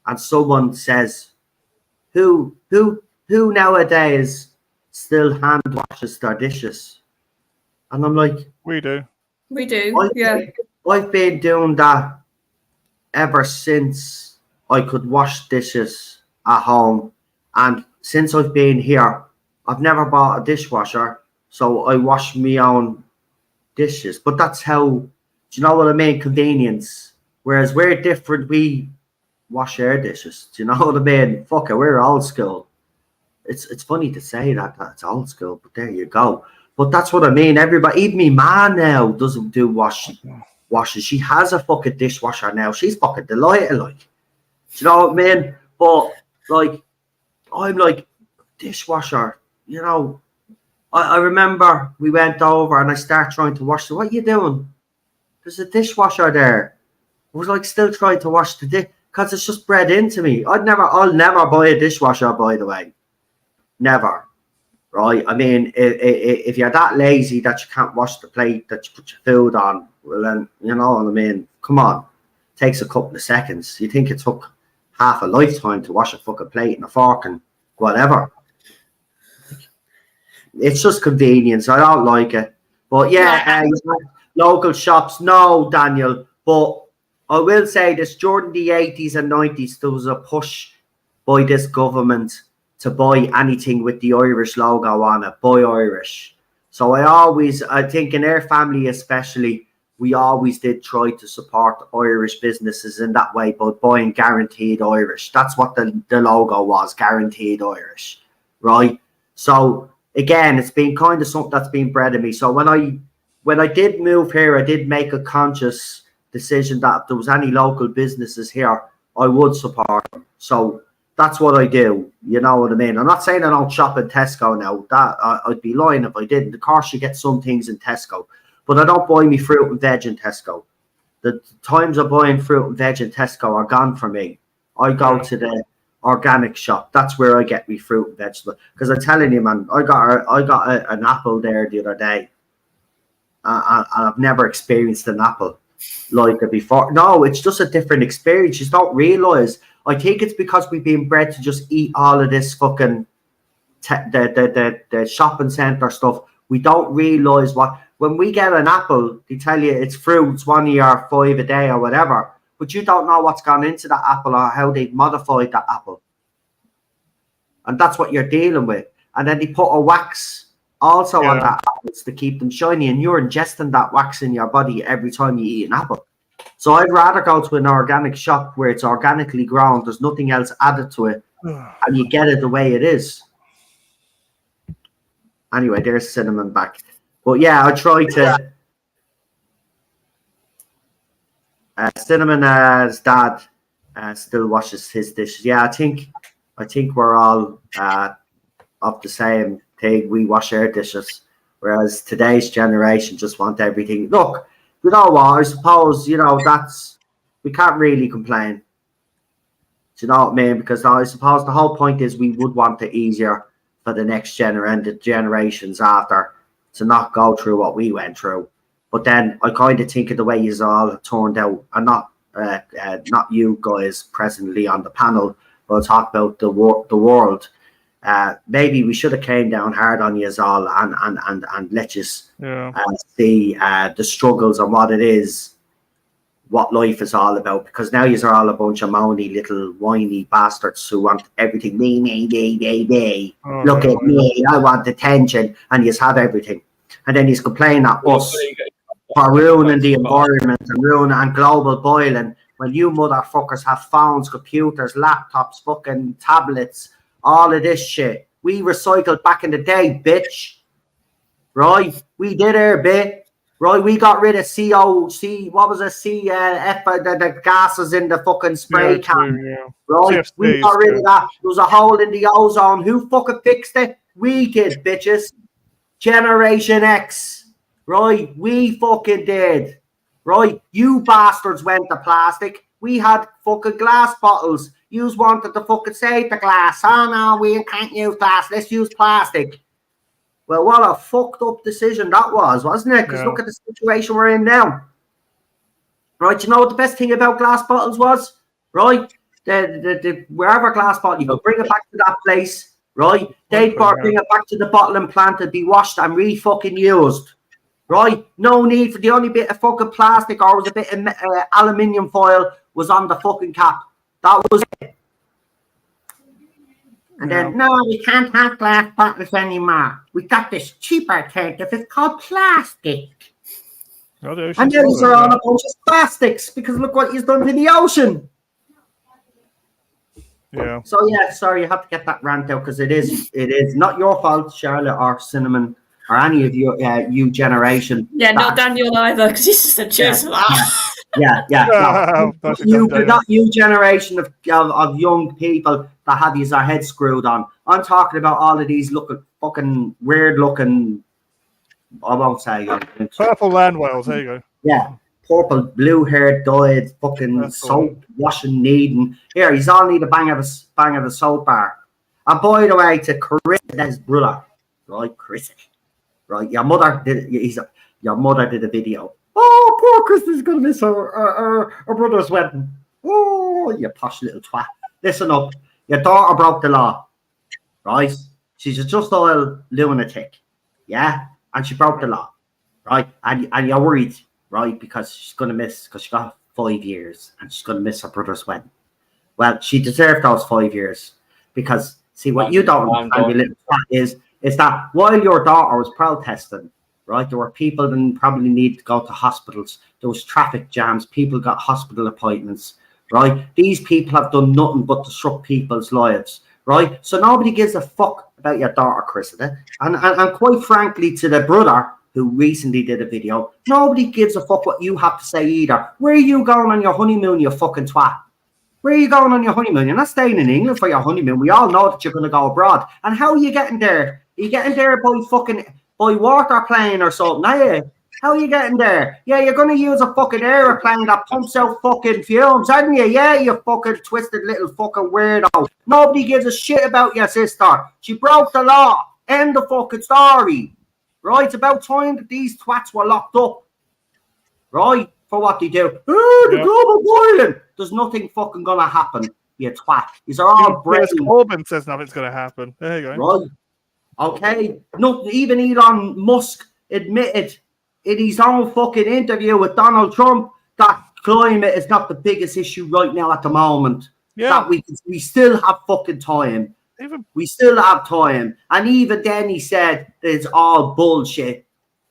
and someone says, who nowadays still hand washes their dishes? And I'm like, we do. I've been doing that ever since I could wash dishes at home, and since I've been here, I've never bought a dishwasher, so I wash my own dishes. But that's how, do you know what I mean? Convenience. Whereas we're different, we wash our dishes. Do you know what I mean? Fuck it, we're old school. It's funny to say that it's old school, but there you go. But that's what I mean. Everybody, even me ma now doesn't do washes. She has a fucking dishwasher now. She's fucking delighted, like. Do you know what I mean? But I'm like, dishwasher. I remember we went over and I started trying to wash. What are you doing? There's a dishwasher there. I was like still trying to wash the dish because it's just bred into me. I'll never buy a dishwasher, by the way. Never. Right? I mean, if you're that lazy that you can't wash the plate that you put your food on, well then, you know what I mean? Come on. takes a couple of seconds. You think it took half a lifetime to wash a fucking plate and a fork and whatever. It's just convenience. I don't like it. But yeah, local shops, no, Daniel. But I will say this, during the 80s and 90s, there was a push by this government to buy anything with the Irish logo on it, buy Irish. So I think in our family especially, we always did try to support Irish businesses in that way by buying guaranteed Irish. That's what the logo was, guaranteed Irish, right? So again, it's been kind of something that's been bred in me. So when I did move here, I did make a conscious decision that if there was any local businesses here, I would support them. So that's what I do. You know what I mean? I'm not saying I don't shop in Tesco now. That I'd be lying if I didn't. Of course, you get some things in Tesco, but I don't buy me fruit and veg in Tesco. The times of buying fruit and veg in Tesco are gone for me. I go to the organic shop. That's where I get me fruit and vegetable. Because I'm telling you, man, I got an apple there the other day, and I've never experienced an apple like it before. No, it's just a different experience. You don't realize. I think it's because we've been bred to just eat all of this fucking the shopping centre stuff. We don't realize what, when we get an apple, they tell you it's fruits 1 year, 5 a day or whatever, but you don't know what's gone into that apple or how they've modified that apple. And that's what you're dealing with. And then they put a wax also on that apples to keep them shiny, and you're ingesting that wax in your body every time you eat an apple. So I'd rather go to an organic shop where it's organically grown, there's nothing else added to it, and you get it the way it is. Anyway, there's Cinnamon back. But yeah, I try to... Cinnamon's dad still washes his dishes. Yeah, I think we're all of the same thing. We wash our dishes, whereas today's generation just want everything. Look, you know what? I suppose, you know, we can't really complain. Do you know what I mean? Because I suppose the whole point is we would want it easier for the next generations after to not go through what we went through. But then I kind of think of the way you all have turned out, and not you guys presently on the panel, but I'll talk about the world. Maybe we should have came down hard on you all and let you see the struggles and what it is, what life is all about. Because now you are all a bunch of moany little whiny bastards who want everything. Me. Look at me, I want attention, and you have everything. And then he's complaining at us for ruining the environment and ruining global boiling, when you motherfuckers have phones, computers, laptops, fucking tablets, all of this shit. We recycled back in the day, bitch. Right? We did our bit. Right? We got rid of the gases in the fucking spray can. Right? CFCs, we got rid of that. There was a hole in the ozone. Who fucking fixed it? We did, bitches. Generation X. Right? We fucking did. Right? You bastards went to plastic. We had fucking glass bottles. You wanted to fucking save the glass. Oh no, we can't use glass. Let's use plastic. Well, what a fucked up decision that was, wasn't it? Because look at the situation we're in now. Right? You know what the best thing about glass bottles was? Right? The wherever glass bottle, you go bring it back to that place. Right? They'd bring it back to the bottling plant and be washed and re-fucking used. Right? No need for the only bit of fucking plastic or was a bit of aluminium foil was on the fucking cap. That was it. And then, no, we can't have glass bottles anymore. We got this cheaper alternative. It's called plastic. And then these are all a bunch of plastics because look what he's done to the ocean. Yeah. So yeah, sorry, you have to get that rant out because it is not your fault, Charlotte or Cinnamon or any of your you generation. Yeah, not Daniel either because he's just a cheers for that. Yeah. Not you generation of young people that have these heads screwed on. I'm talking about all of these fucking weird looking. I won't say. Purple land whales. There you go. Yeah, purple, blue haired, dyed, fucking soap washing needing. Here, he's all need a bang of a soap bar. And by the way, to Chris, his brother, right, Chris, right, your mother did a video Oh, poor Kristen's going to miss her brother's wedding. Oh, you posh little twat. Listen up. Your daughter broke the law, right? She's just a lunatic, yeah? And she broke the law, right? And you're worried, right? Because she's going to miss, because she got 5 years and she's going to miss her brother's wedding. Well, she deserved those 5 years because, see, what you don't understand, you little twat, is that while your daughter was protesting, right, there were people that probably needed to go to hospitals. There was traffic jams. People got hospital appointments, right? These people have done nothing but disrupt people's lives, right? So nobody gives a fuck about your daughter, Cressida. And quite frankly, to the brother who recently did a video, nobody gives a fuck what you have to say either. Where are you going on your honeymoon, you fucking twat? Where are you going on your honeymoon? You're not staying in England for your honeymoon. We all know that you're going to go abroad. And how are you getting there? Are you getting there by water plane or something? Are you? How are you getting there? Yeah, you're going to use a fucking aeroplane that pumps out fucking fumes, aren't you? Yeah, you fucking twisted little fucking weirdo. Nobody gives a shit about your sister. She broke the law. End the fucking story. Right? It's about time that these twats were locked up. Right? For what they do. Oh, the global boiling. There's nothing fucking going to happen, you twat. These are all brains. Corbyn says nothing's going to happen. There you go. Right. Okay, not even Elon Musk admitted in his own fucking interview with Donald Trump that climate is not the biggest issue right now at the moment. Yeah, that we still have fucking time. We still have time, and even then he said that it's all bullshit.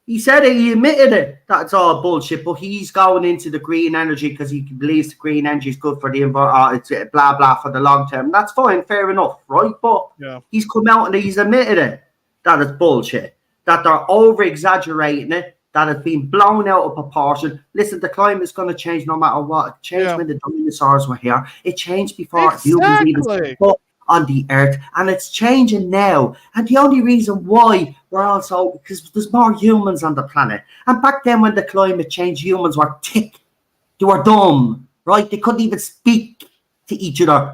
He said it. He admitted it that it's all bullshit. But he's going into the green energy because he believes the green energy is good for the environment. It's blah blah for the long term. That's fine, fair enough, right? But he's come out and he's admitted it that it's bullshit. That they're over exaggerating it. That it's been blown out of proportion. Listen, the climate's going to change no matter what. It changed when the dinosaurs were here. It changed before humans even stepped up on the earth, and it's changing now. And the only reason why we're also because there's more humans on the planet. And back then, when the climate changed, humans were thick, they were dumb, right? They couldn't even speak to each other.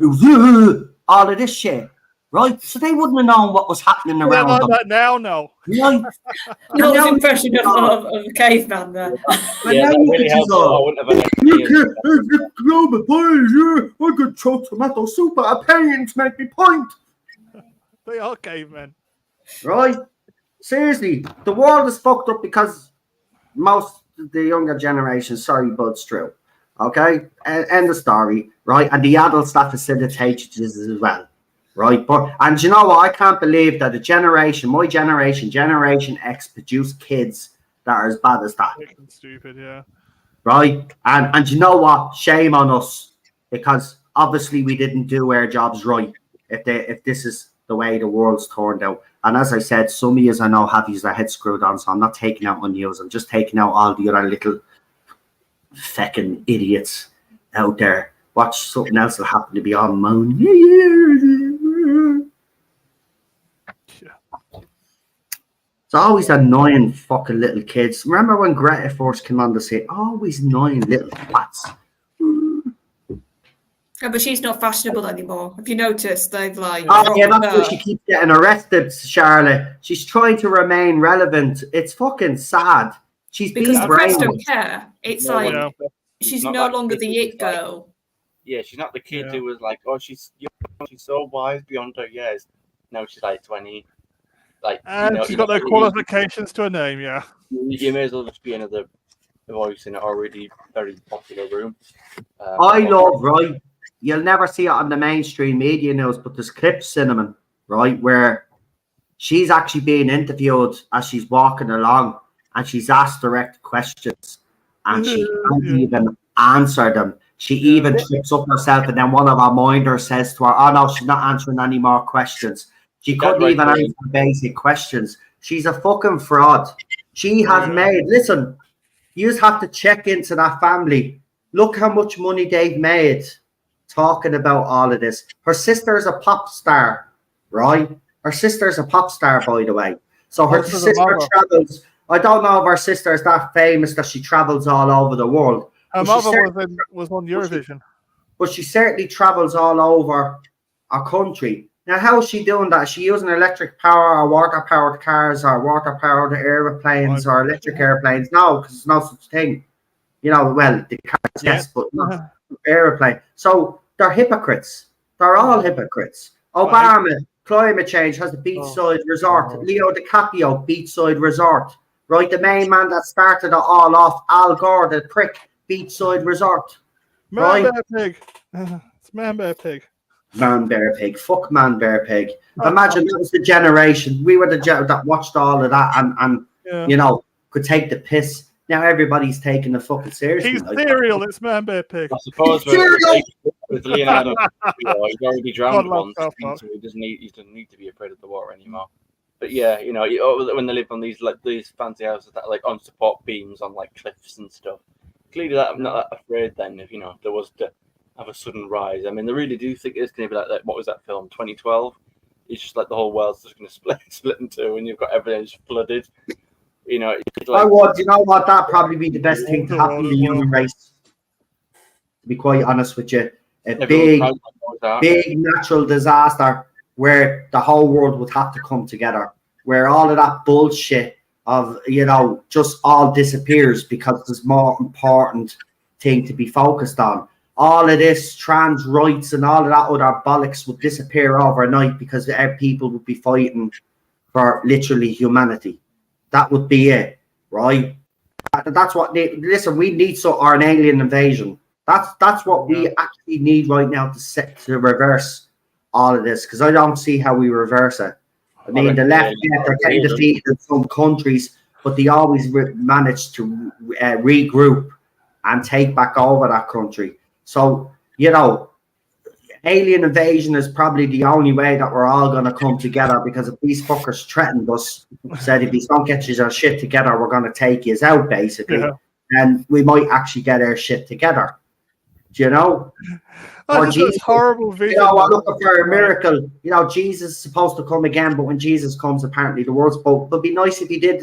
All of this shit, right? So they wouldn't have known what was happening around them. That now, no. Right? Not as impression of a caveman there. Yeah, that really helps. I wouldn't have I could throw tomato soup at a penny to make me point. They are cavemen. Right? Seriously, the world is fucked up because most of the younger generation, sorry, but it's true. Okay? End of story, right? And the adults that facilitate this as well. Right, and you know what? I can't believe that my generation X, produced kids that are as bad as that. Stupid, yeah. Right, and you know what? Shame on us because obviously we didn't do our jobs right. If this is the way the world's turned out, and as I said, some of you I know have their heads screwed on, so I'm not taking out on you. I'm just taking out all the other little feckin' idiots out there. Watch something else will happen to be on moan. It's always annoying fucking little kids. Remember when Greta first came on to say, always annoying little twats. Yeah, but she's not fashionable anymore. Have you noticed? They've like. Oh yeah, that's why she keeps getting arrested, Charlotte. She's trying to remain relevant. It's fucking sad. She's because being the press brainwashed. don't care. It's she's no longer the it girl. Yeah, she's not the kid who was like, oh, she's so wise beyond her years. No, she's like 20. Like, and she's got no qualifications to her name, yeah. You may as well just be another voice in an already very popular room. I love, right? You'll never see it on the mainstream media news, but there's clips, Cinnamon, right, where she's actually being interviewed as she's walking along and she's asked direct questions and she can't even answer them. She even trips up herself, and then one of our minders says to her, oh no, she's not answering any more questions. She couldn't even answer basic questions. She's a fucking fraud. She has made, listen, you just have to check into that family. Look how much money they've made talking about all of this. Her sister's a pop star, right? Her sister's a pop star, by the way. So her sister travels. I don't know if her sister is that famous that she travels all over the world. Her mother was on Eurovision. But she certainly travels all over our country. Now, how is she doing that? Is she using electric power or water-powered cars or water-powered aeroplanes or electric airplanes? No, because there's no such thing. You know, well, the cars, yes, but not aeroplane. So they're hypocrites. They're all hypocrites. Obama, climate change, has the beachside resort. Leo DiCaprio, beachside resort. Right, the main man that started it all off, Al Gore, the prick, beachside resort. Man, bear, pig. It's man, bear, pig. Man, bear, pig. Fuck man, bear, pig. Imagine that was the generation. We were the that watched all of that and you know, could take the piss. Now everybody's taking the fucking seriously. He's cereal. It's man, bear, pig. I suppose with Leonardo, he's already drowned once, so he doesn't need to be afraid of the water anymore. But yeah, you know, when they live on these fancy houses that are like on support beams on like cliffs and stuff, clearly I'm not that afraid then if there was to have a sudden rise. I mean, they really do think it's going to be like what was that film 2012? It's just like the whole world's just going to split in two, and you've got everything just flooded. You know, I would. You know what? That'd probably be the best thing to happen to the human race. To be quite honest with you, a big natural disaster where the whole world would have to come together, where all of that bullshit of just all disappears because there's more important thing to be focused on. All of this trans rights and all of that other bollocks would disappear overnight because people would be fighting for literally humanity. That would be it, right? That's what. Listen, we need or an alien invasion. That's what we actually need right now to reverse all of this, because I don't see how we reverse it. I mean, the left, they're getting defeated in some countries, but they always manage to regroup and take back over that country. So, alien invasion is probably the only way that we're all going to come together, because if these fuckers threatened us, said if you don't get your shit together, we're going to take you out, basically, and we might actually get our shit together. Do you know? Or Jesus, horrible vision. We're looking for a miracle. Jesus is supposed to come again, but when Jesus comes, apparently the world's spoke. But it'd be nice if he did,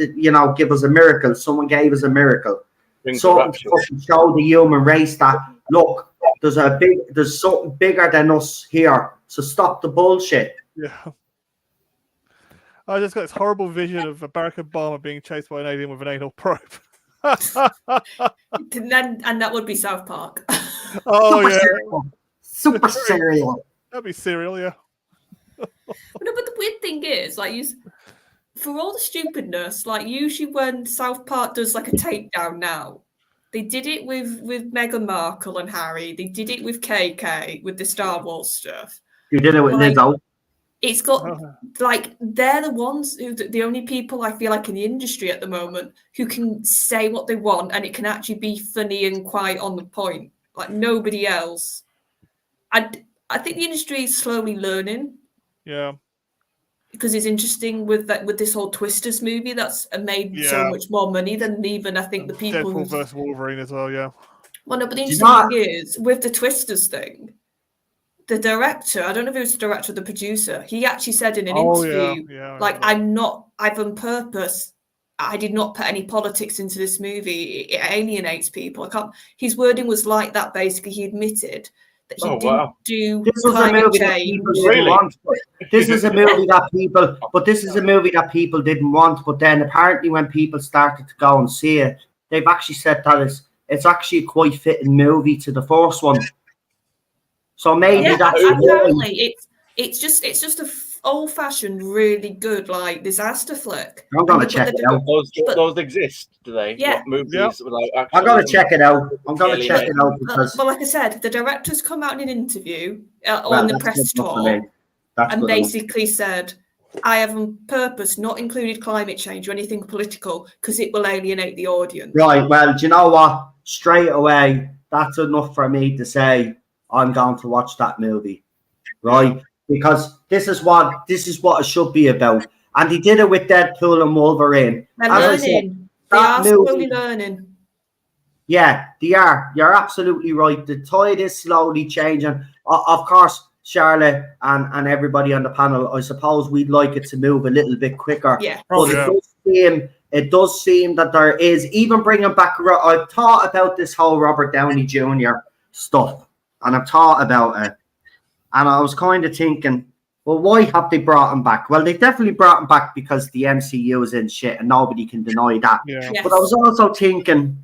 give us a miracle. Someone gave us a miracle. Something to show the human race that, look, there's something bigger than us here. So stop the bullshit. Yeah. I just got this horrible vision of Barack Obama being chased by an alien with an anal probe. and that would be South Park. Oh, yeah. Super serial. That'd be serial, yeah. But the weird thing is, for all the stupidness, usually when South Park does a takedown now, they did it with Meghan Markle and Harry. They did it with KK with the Star Wars stuff. You did it with Lizzo. It's got they're the ones who the only people I feel like in the industry at the moment who can say what they want and it can actually be funny and quite on the point. Like nobody else. I think the industry is slowly learning. Yeah. Because it's interesting with this whole Twisters movie that's made so much more money than even I think the people. Deadpool versus Wolverine as well, yeah. Well, no, but the interesting thing is with the Twisters thing, the director, I don't know if it was the director or the producer, he actually said in an interview, I've on purpose, I did not put any politics into this movie. It alienates people. His wording was like that. Basically, he admitted that he didn't do climate change. This is a movie that people didn't want. But then apparently when people started to go and see it, they've actually said that it's actually a quite fitting movie to the first one. So maybe that's apparently it's just a old-fashioned, really good disaster flick. I'm gonna check it out. Those exist, do they? Yeah. I'm gonna check it out. Because like I said, the director's come out in an interview on the press tour and basically said, I have on purpose not included climate change or anything political because it will alienate the audience. Right, well, do you know what? Straight away, that's enough for me to say I'm going to watch that movie. Right? Because this is what it should be about. And he did it with Deadpool and Wolverine. They're learning. They are slowly learning. Yeah, they are. You're absolutely right. The tide is slowly changing. Of course, Charlotte and everybody on the panel, I suppose we'd like it to move a little bit quicker. Yeah. But it does seem that there is, even bringing back, I've thought about this whole Robert Downey Jr. stuff. And I've thought about it. And I was kind of thinking, Well, why have they brought him back? Well, they definitely brought him back because the MCU is in shit, and nobody can deny that. Yeah. Yes. But I was also thinking,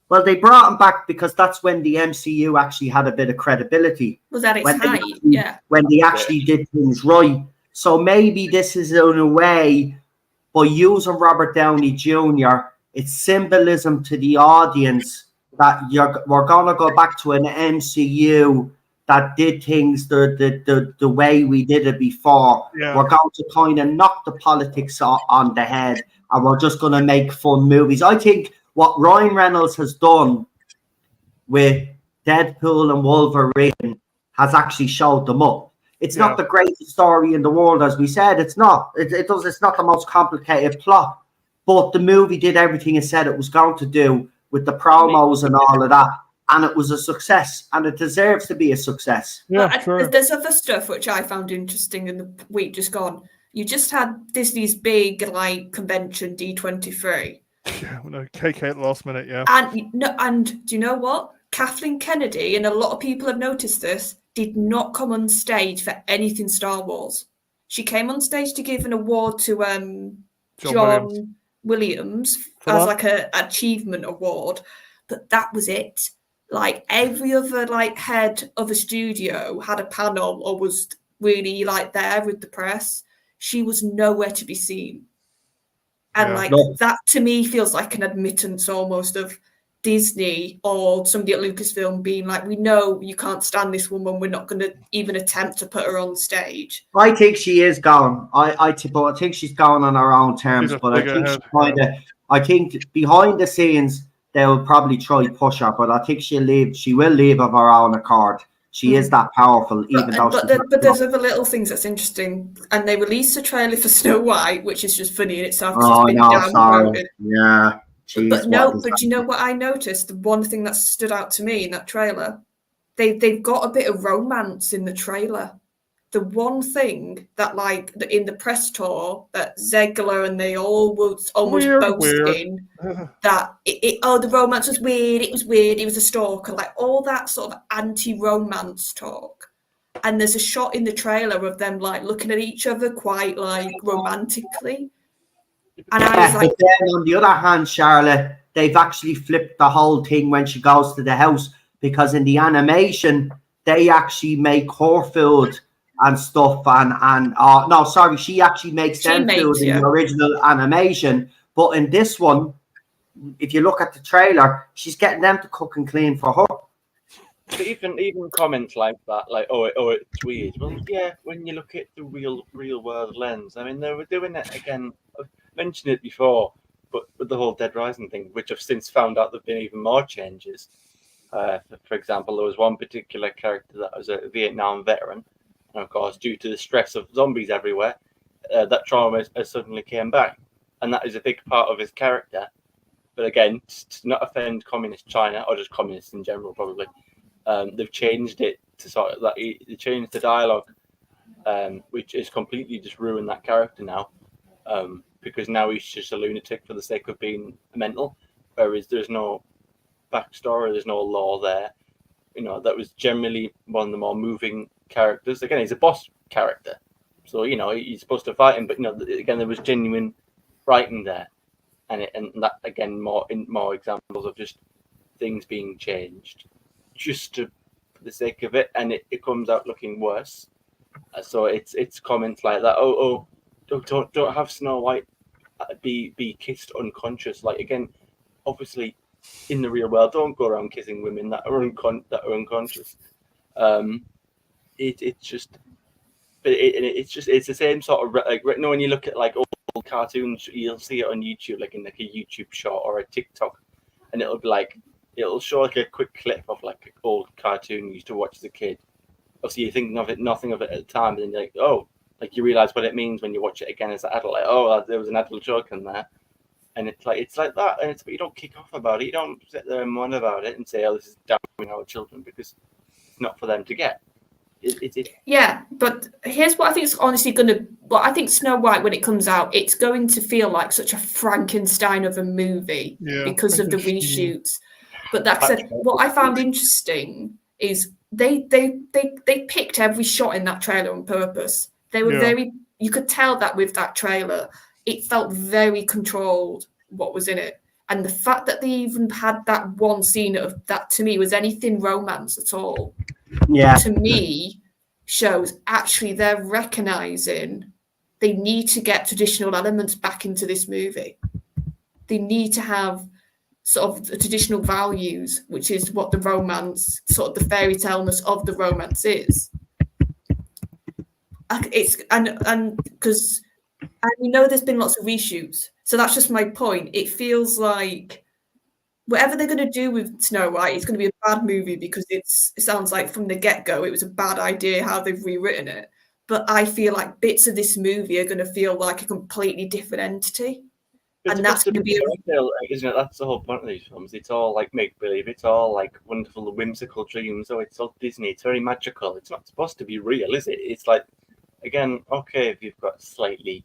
well, they brought him back because that's when the MCU actually had a bit of credibility. Was at its When they height, actually- yeah. When they actually did things right. So maybe this is in a way, by using Robert Downey Jr., it's symbolism to the audience that we're going to go back to an MCU that did things the way we did it before. Yeah. We're going to kind of knock the politics on the head, and we're just going to make fun movies. I think what Ryan Reynolds has done with Deadpool and Wolverine has actually showed them up. It's not the greatest story in the world, as we said. It's not. It's not the most complicated plot, but the movie did everything it said it was going to do with the promos and all of that, and it was a success, and it deserves to be a success. Yeah, But true. there's other stuff which I found interesting in the week just gone. You just had Disney's big like convention D23, Yeah, no, KK at the last minute, yeah. and do you know what? Kathleen Kennedy, and a lot of people have noticed this, did not come on stage for anything Star Wars. She came on stage to give an award to John Williams as like a achievement award, but that was it. Like every other like head of a studio had a panel or was really like there with the press. She was nowhere to be seen. And that to me feels like an admittance almost of Disney or somebody at Lucasfilm being like, we know you can't stand this woman, we're not going to even attempt to put her on stage. I think she is going. I think she's going on her own terms, but I think behind the scenes they'll probably try to push her, but I think she'll leave. She will leave of her own accord. She is that powerful, but there's other little things that's interesting, and they released a trailer for Snow White, which is just funny in itself. Oh no, sorry. Yeah. Jeez, but you know what I noticed? The one thing that stood out to me in that trailer, they've got a bit of romance in the trailer. The one thing that, like, in the press tour, that Zegler and they all was almost boasting that the romance was weird. It was weird. It was a stalker. Like all that sort of anti-romance talk. And there's a shot in the trailer of them like looking at each other quite like romantically. And I was like, but then on the other hand, Charlotte, they've actually flipped the whole thing when she goes to the house, because in the animation they actually make her food and stuff, she actually makes them food in the original animation, but in this one, if you look at the trailer, she's getting them to cook and clean for her. But even comments like that, like it's weird. Well, yeah, when you look at the real world lens, I mean, they were doing it again. I've mentioned it before, but with the whole Dead Rising thing, which I've since found out there've been even more changes. For example, there was one particular character that was a Vietnam veteran, and of course, due to the stress of zombies everywhere, that trauma has suddenly came back, and that is a big part of his character. But again, to not offend communist China, or just communists in general, probably. They've changed it to sort of that. They changed the dialogue, which is completely just ruined that character now, because now he's just a lunatic for the sake of being mental, whereas there's no backstory, there's no lore there. You know, that was generally one of the more moving characters. Again, he's a boss character, so you know he's supposed to fight him, but you know, again, there was genuine writing there, and that again more examples of just things being changed just for the sake of it, and it comes out looking worse. So it's comments like that. Don't have Snow White be kissed unconscious. Like again, obviously, in the real world, don't go around kissing women that are unconscious. It's the same sort of like when you look at like old cartoons, you'll see it on YouTube, like in like a YouTube short or a TikTok, and it'll be like. It'll show like a quick clip of like an old cartoon you used to watch as a kid. Obviously, you're thinking of it, nothing of it at the time, and then you're like, oh, like you realize what it means when you watch it again as an adult. Like, oh, there was an adult joke in there, and it's like that. And but you don't kick off about it. You don't sit there and moan about it and say, oh, this is damning our children, because it's not for them to get. Yeah, but here's what I think is honestly going to. Well, I think Snow White, when it comes out, it's going to feel like such a Frankenstein of a movie because of the reshoots. But that said, what I found interesting is they picked every shot in that trailer on purpose. They were very. You could tell that with that trailer, it felt very controlled what was in it, and the fact that they even had that one scene of that to me was anything romance at all. Yeah. To me, shows actually they're recognizing they need to get traditional elements back into this movie. They need to have sort of the traditional values, which is what the romance, sort of the fairy tale-ness of the romance is. It's and because we know there's been lots of reshoots, so that's just my point. It feels like whatever they're going to do with Snow White, it's going to be a bad movie because it sounds like from the get-go it was a bad idea how they've rewritten it. But I feel like bits of this movie are going to feel like a completely different entity. And that's going to be isn't it? That's the whole point of these films. It's all like make believe. It's all like wonderful, whimsical dreams. Oh, it's all Disney. It's very magical. It's not supposed to be real, is it? It's like, again, okay, if you've got slightly,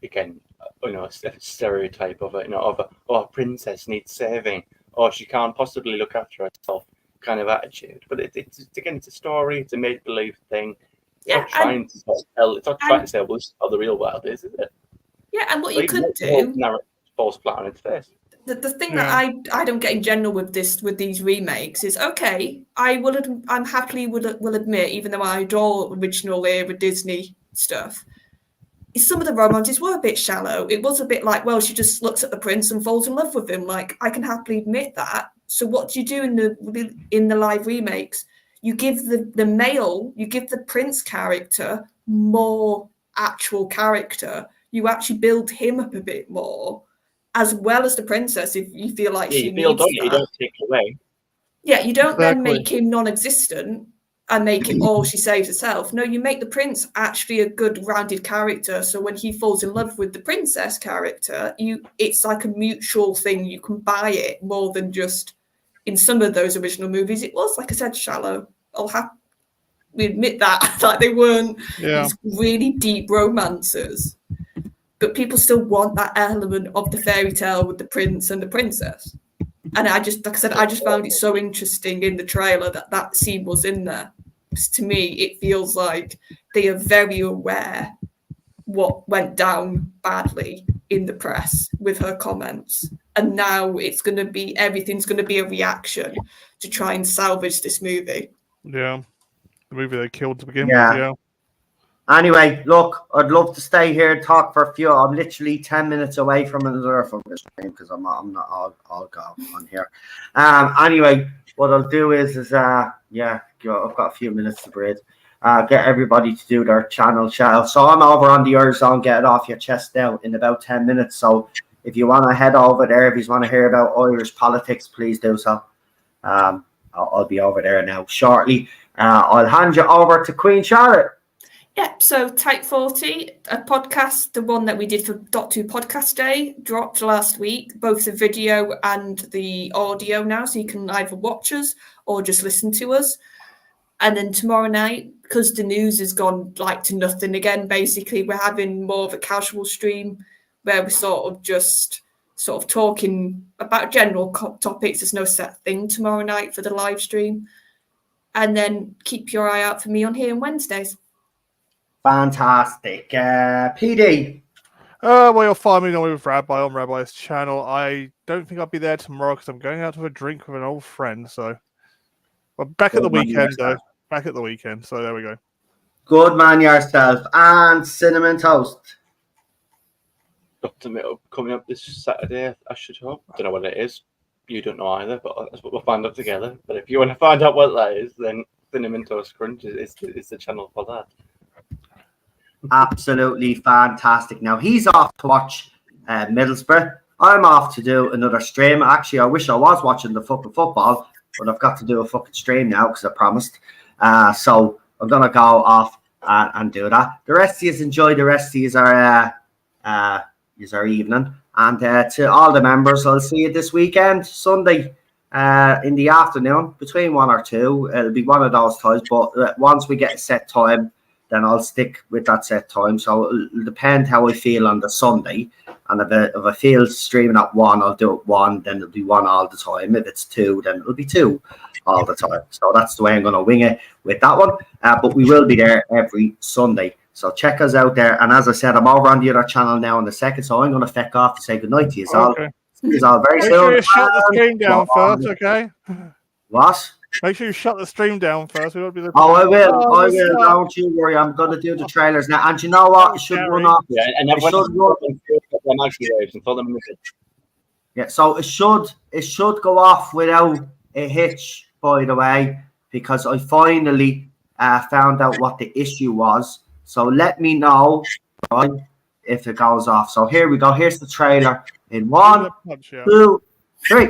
again, a stereotype of a princess needs saving, or she can't possibly look after herself, kind of attitude. But it's again, it's a story. It's a make believe thing. It's not trying to tell. It's not trying to say, well, this is how the real world is it? Yeah, and what you could do, false flat on its face. The thing that I don't get in general with these remakes is okay. I'm happily will admit, even though I adore original era Disney stuff, some of the romances were a bit shallow. It was a bit like, well, she just looks at the prince and falls in love with him. Like, I can happily admit that. So what do you do in the live remakes? You give you give the prince character more actual character. You actually build him up a bit more, as well as the princess, if you feel like she needs that. You don't take it away. Yeah, you don't then make him non-existent and make it all she saves herself. No, you make the prince actually a good rounded character. So when he falls in love with the princess character, it's like a mutual thing. You can buy it more than just in some of those original movies. It was, like I said, shallow. We admit that, like they weren't these really deep romances. But people still want that element of the fairy tale with the prince and the princess. And I just found it so interesting in the trailer that scene was in there. Because to me, it feels like they are very aware what went down badly in the press with her comments. And now everything's going to be a reaction to try and salvage this movie. Yeah. The movie they killed to begin with, yeah. Anyway, look, I'd love to stay here and talk for a few. I'm literally 10 minutes away from another fucking stream because I'm not. I'll go on here. Anyway, what I'll do is I've got a few minutes to breathe. Get everybody to do their channel shout out. So I'm over on the Earth Zone. Get it off your chest now in about 10 minutes. So if you want to head over there, if you want to hear about Irish politics, please do so. I'll be over there now shortly. I'll hand you over to Queen Charlotte. Yeah, so Type 40, a podcast, the one that we did for .2 Podcast Day, dropped last week, both the video and the audio now, so you can either watch us or just listen to us. And then tomorrow night, because the news has gone like to nothing again, basically, we're having more of a casual stream where we're sort of talking about general topics. There's no set thing tomorrow night for the live stream. And then keep your eye out for me on here on Wednesdays. Fantastic. PD. Well, you'll find me with Rabbi on Rabbi's channel. I don't think I'll be there tomorrow because I'm going out to a drink with an old friend. So, but back at the weekend, though. Back at the weekend. So there we go. Good man yourself. And Cinnamon Toast. Got to coming up this Saturday, I should hope. Don't know what it is. You don't know either, but that's what we'll find out together. But if you want to find out what that is, then Cinnamon Toast Crunch is the channel for that. Absolutely fantastic. Now he's off to watch Middlesbrough. I'm off to do another stream. Actually, I wish I was watching the fucking football, but I've got to do a fucking stream now because I promised. So I'm gonna go off and do that. The rest of you enjoy the rest of our evening. And to all the members, I'll see you this weekend, Sunday, in the afternoon, between 1 or 2. It'll be one of those times. But once we get a set time, then I'll stick with that set time. So it'll depend how I feel on the Sunday. And if I feel streaming at 1, I'll do it 1. Then it'll be 1 all the time. If it's 2, then it'll be 2 all the time. So that's the way I'm going to wing it with that one. But we will be there every Sunday. So check us out there. And as I said, I'm over on the other channel now in a second, so I'm going to feck off to say goodnight to you all. Okay. See you all very Make soon. sure you shut the stream down first, okay? What? Make sure you shut the stream down first. We won't be the Oh, I will. Oh, I it's will. not. Don't you worry. I'm going to do the trailers now. And you know what? It should run off. Yeah, and then It when should run. them actually waves and tell them Yeah, so it should go off without a hitch, by the way, because I finally found out what the issue was. So let me know, right, if it goes off. So here we go. Here's the trailer in 1, 2, 3.